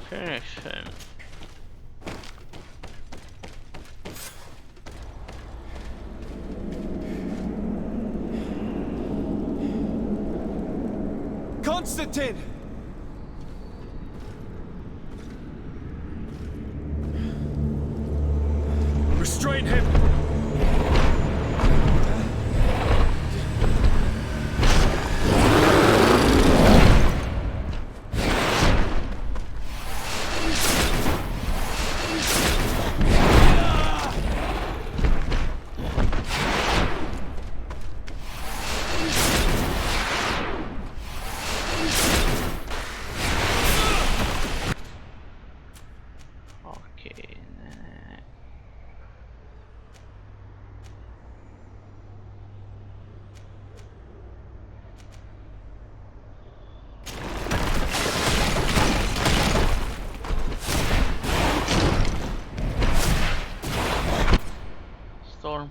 Finish. Constantine! Restrain him! Storm.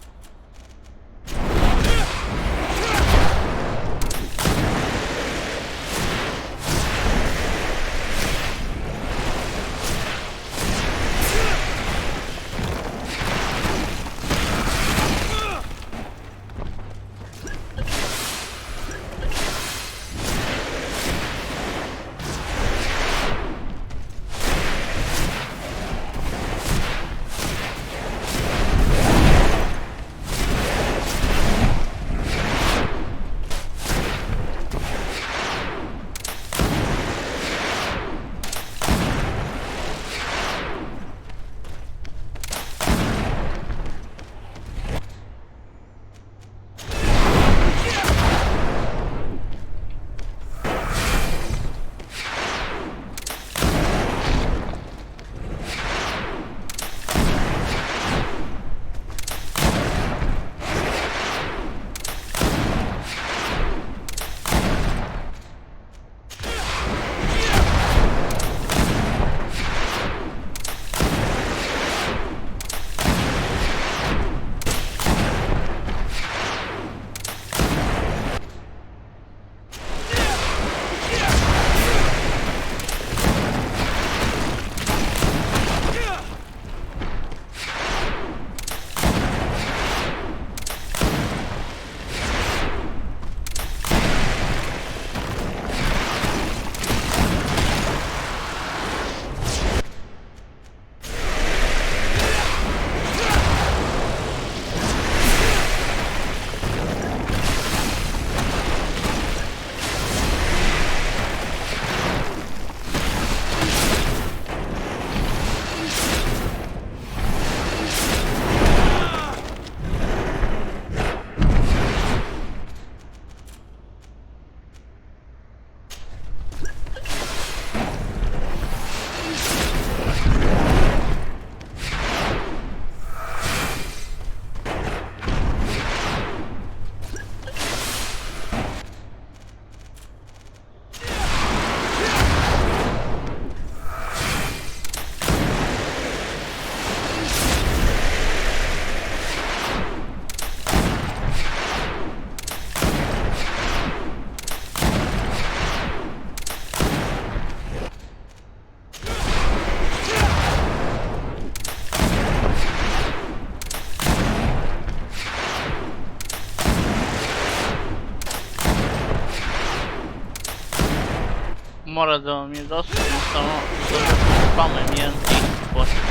Mora da vam je dostupno samo spamem jedan tip poslije.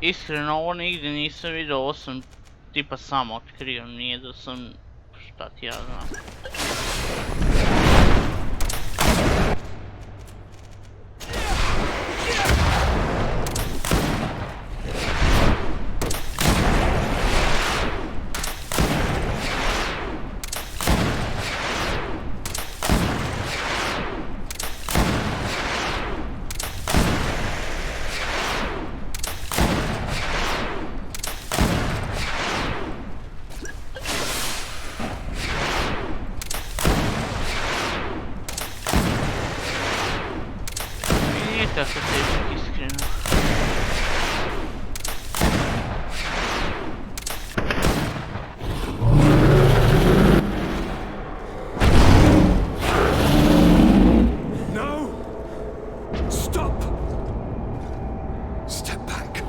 Iskreno ovo nigdje nisam vidio, ovo sam tipa sam otkrio, nije da sam šta ti ja znam. Tako teško, iskreno. No! Stop! Step back.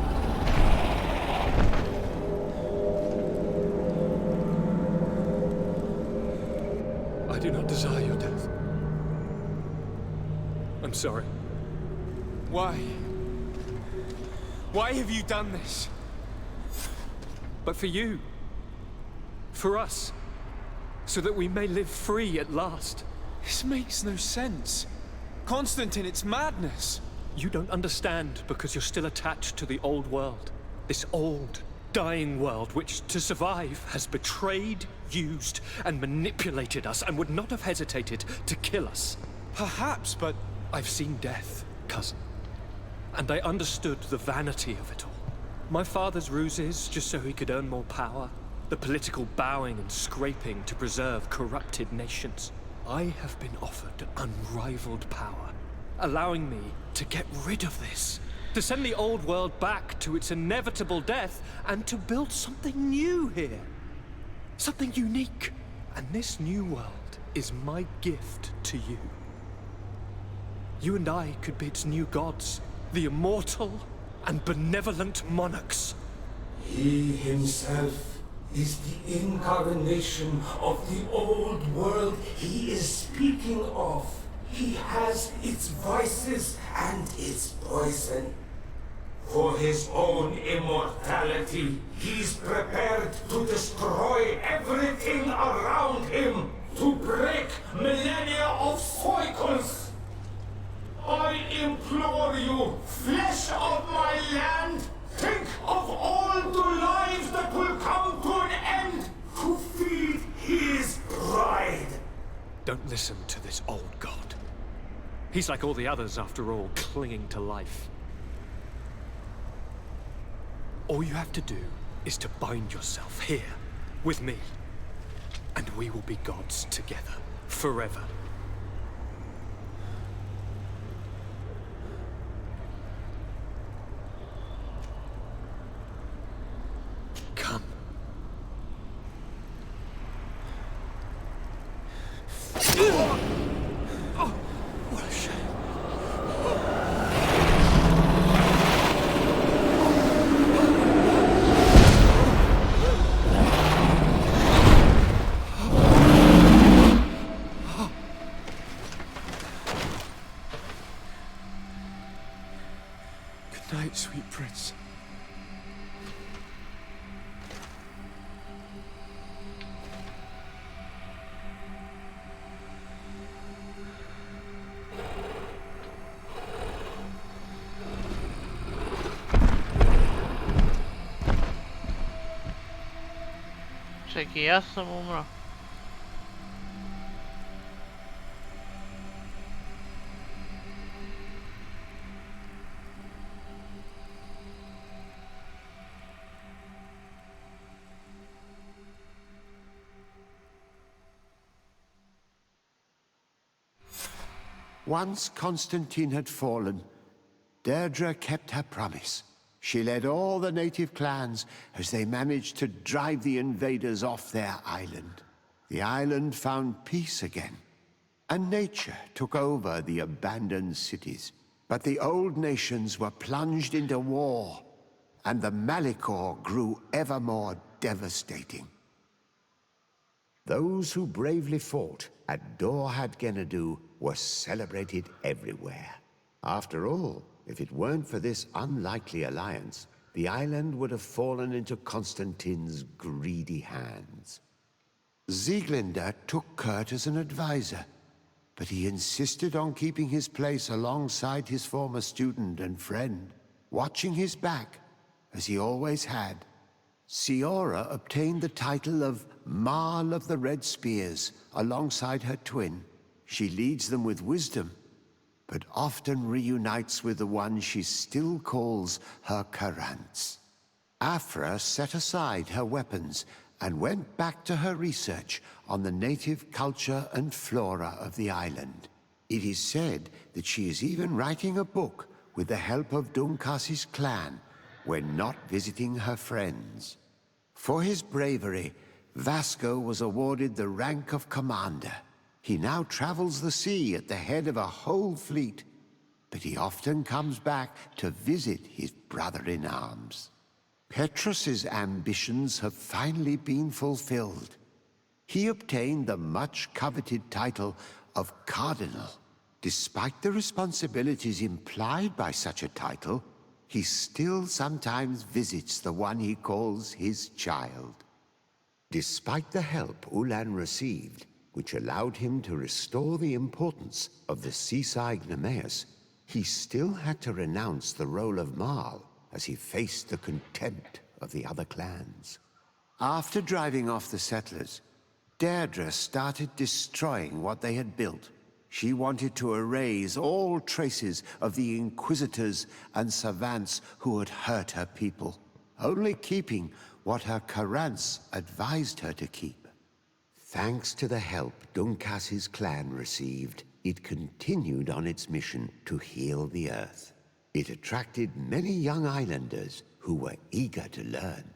I do not desire your death. I'm sorry. Why? Why have you done this? But for you. For us. So that we may live free at last. This makes no sense. Constantine, it's madness. You don't understand because you're still attached to the old world. This old, dying world which, to survive, has betrayed, used, and manipulated us and would not have hesitated to kill us. Perhaps, but I've seen death, cousin. And I understood the vanity of it all. My father's ruses just so he could earn more power. The political bowing and scraping to preserve corrupted nations. I have been offered unrivaled power, allowing me to get rid of this. To send the old world back to its inevitable death and to build something new here. Something unique. And this new world is my gift to you. You and I could be its new gods. The immortal and benevolent monarchs. He himself is the incarnation of the old world he is speaking of. He has its vices and its poison. For his own immortality, he's prepared to destroy everything around him, to break millennia of cycles. I implore you, flesh of my land, think of all the lives that will come to an end to feed his pride. Don't listen to this old god. He's like all the others, after all, clinging to life. All you have to do is to bind yourself here, with me, and we will be gods together, forever. Come. Oh, what a shame. Good night, sweet prince. Čekaj, ja sam umro. Once Constantine had fallen, Deirdre kept her promise. She led all the native clans as they managed to drive the invaders off their island. The island found peace again, and nature took over the abandoned cities. But the old nations were plunged into war, and the Malachor grew ever more devastating. Those who bravely fought at Dorhad Genadu were celebrated everywhere. After all, if it weren't for this unlikely alliance, the island would have fallen into Constantine's greedy hands. Sieglinde took Kurt as an advisor, but he insisted on keeping his place alongside his former student and friend, watching his back, as he always had. Siora obtained the title of Marl of the Red Spears alongside her twin. She leads them with wisdom, but often reunites with the one she still calls her Karants. Afra set aside her weapons and went back to her research on the native culture and flora of the island. It is said that she is even writing a book with the help of Dunkas's clan when not visiting her friends. For his bravery, Vasco was awarded the rank of commander. He now travels the sea at the head of a whole fleet, but he often comes back to visit his brother-in-arms. Petrus's ambitions have finally been fulfilled. He obtained the much-coveted title of Cardinal. Despite the responsibilities implied by such a title, he still sometimes visits the one he calls his child. Despite the help Ulan received, which allowed him to restore the importance of the seaside Nemeus, he still had to renounce the role of Marl as he faced the contempt of the other clans. After driving off the settlers, Deirdre started destroying what they had built. She wanted to erase all traces of the inquisitors and savants who had hurt her people, only keeping what her Karants advised her to keep. Thanks to the help Dunkas's clan received, it continued on its mission to heal the earth. It attracted many young islanders who were eager to learn.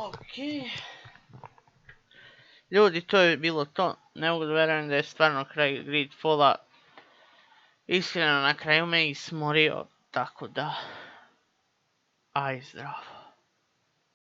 Ok. Ljudi, to je bilo to. Ne mogu da verujem da je stvarno kraj GreedFalla. Iskreno, na kraju me ismorio, tako da... Aj zdravo.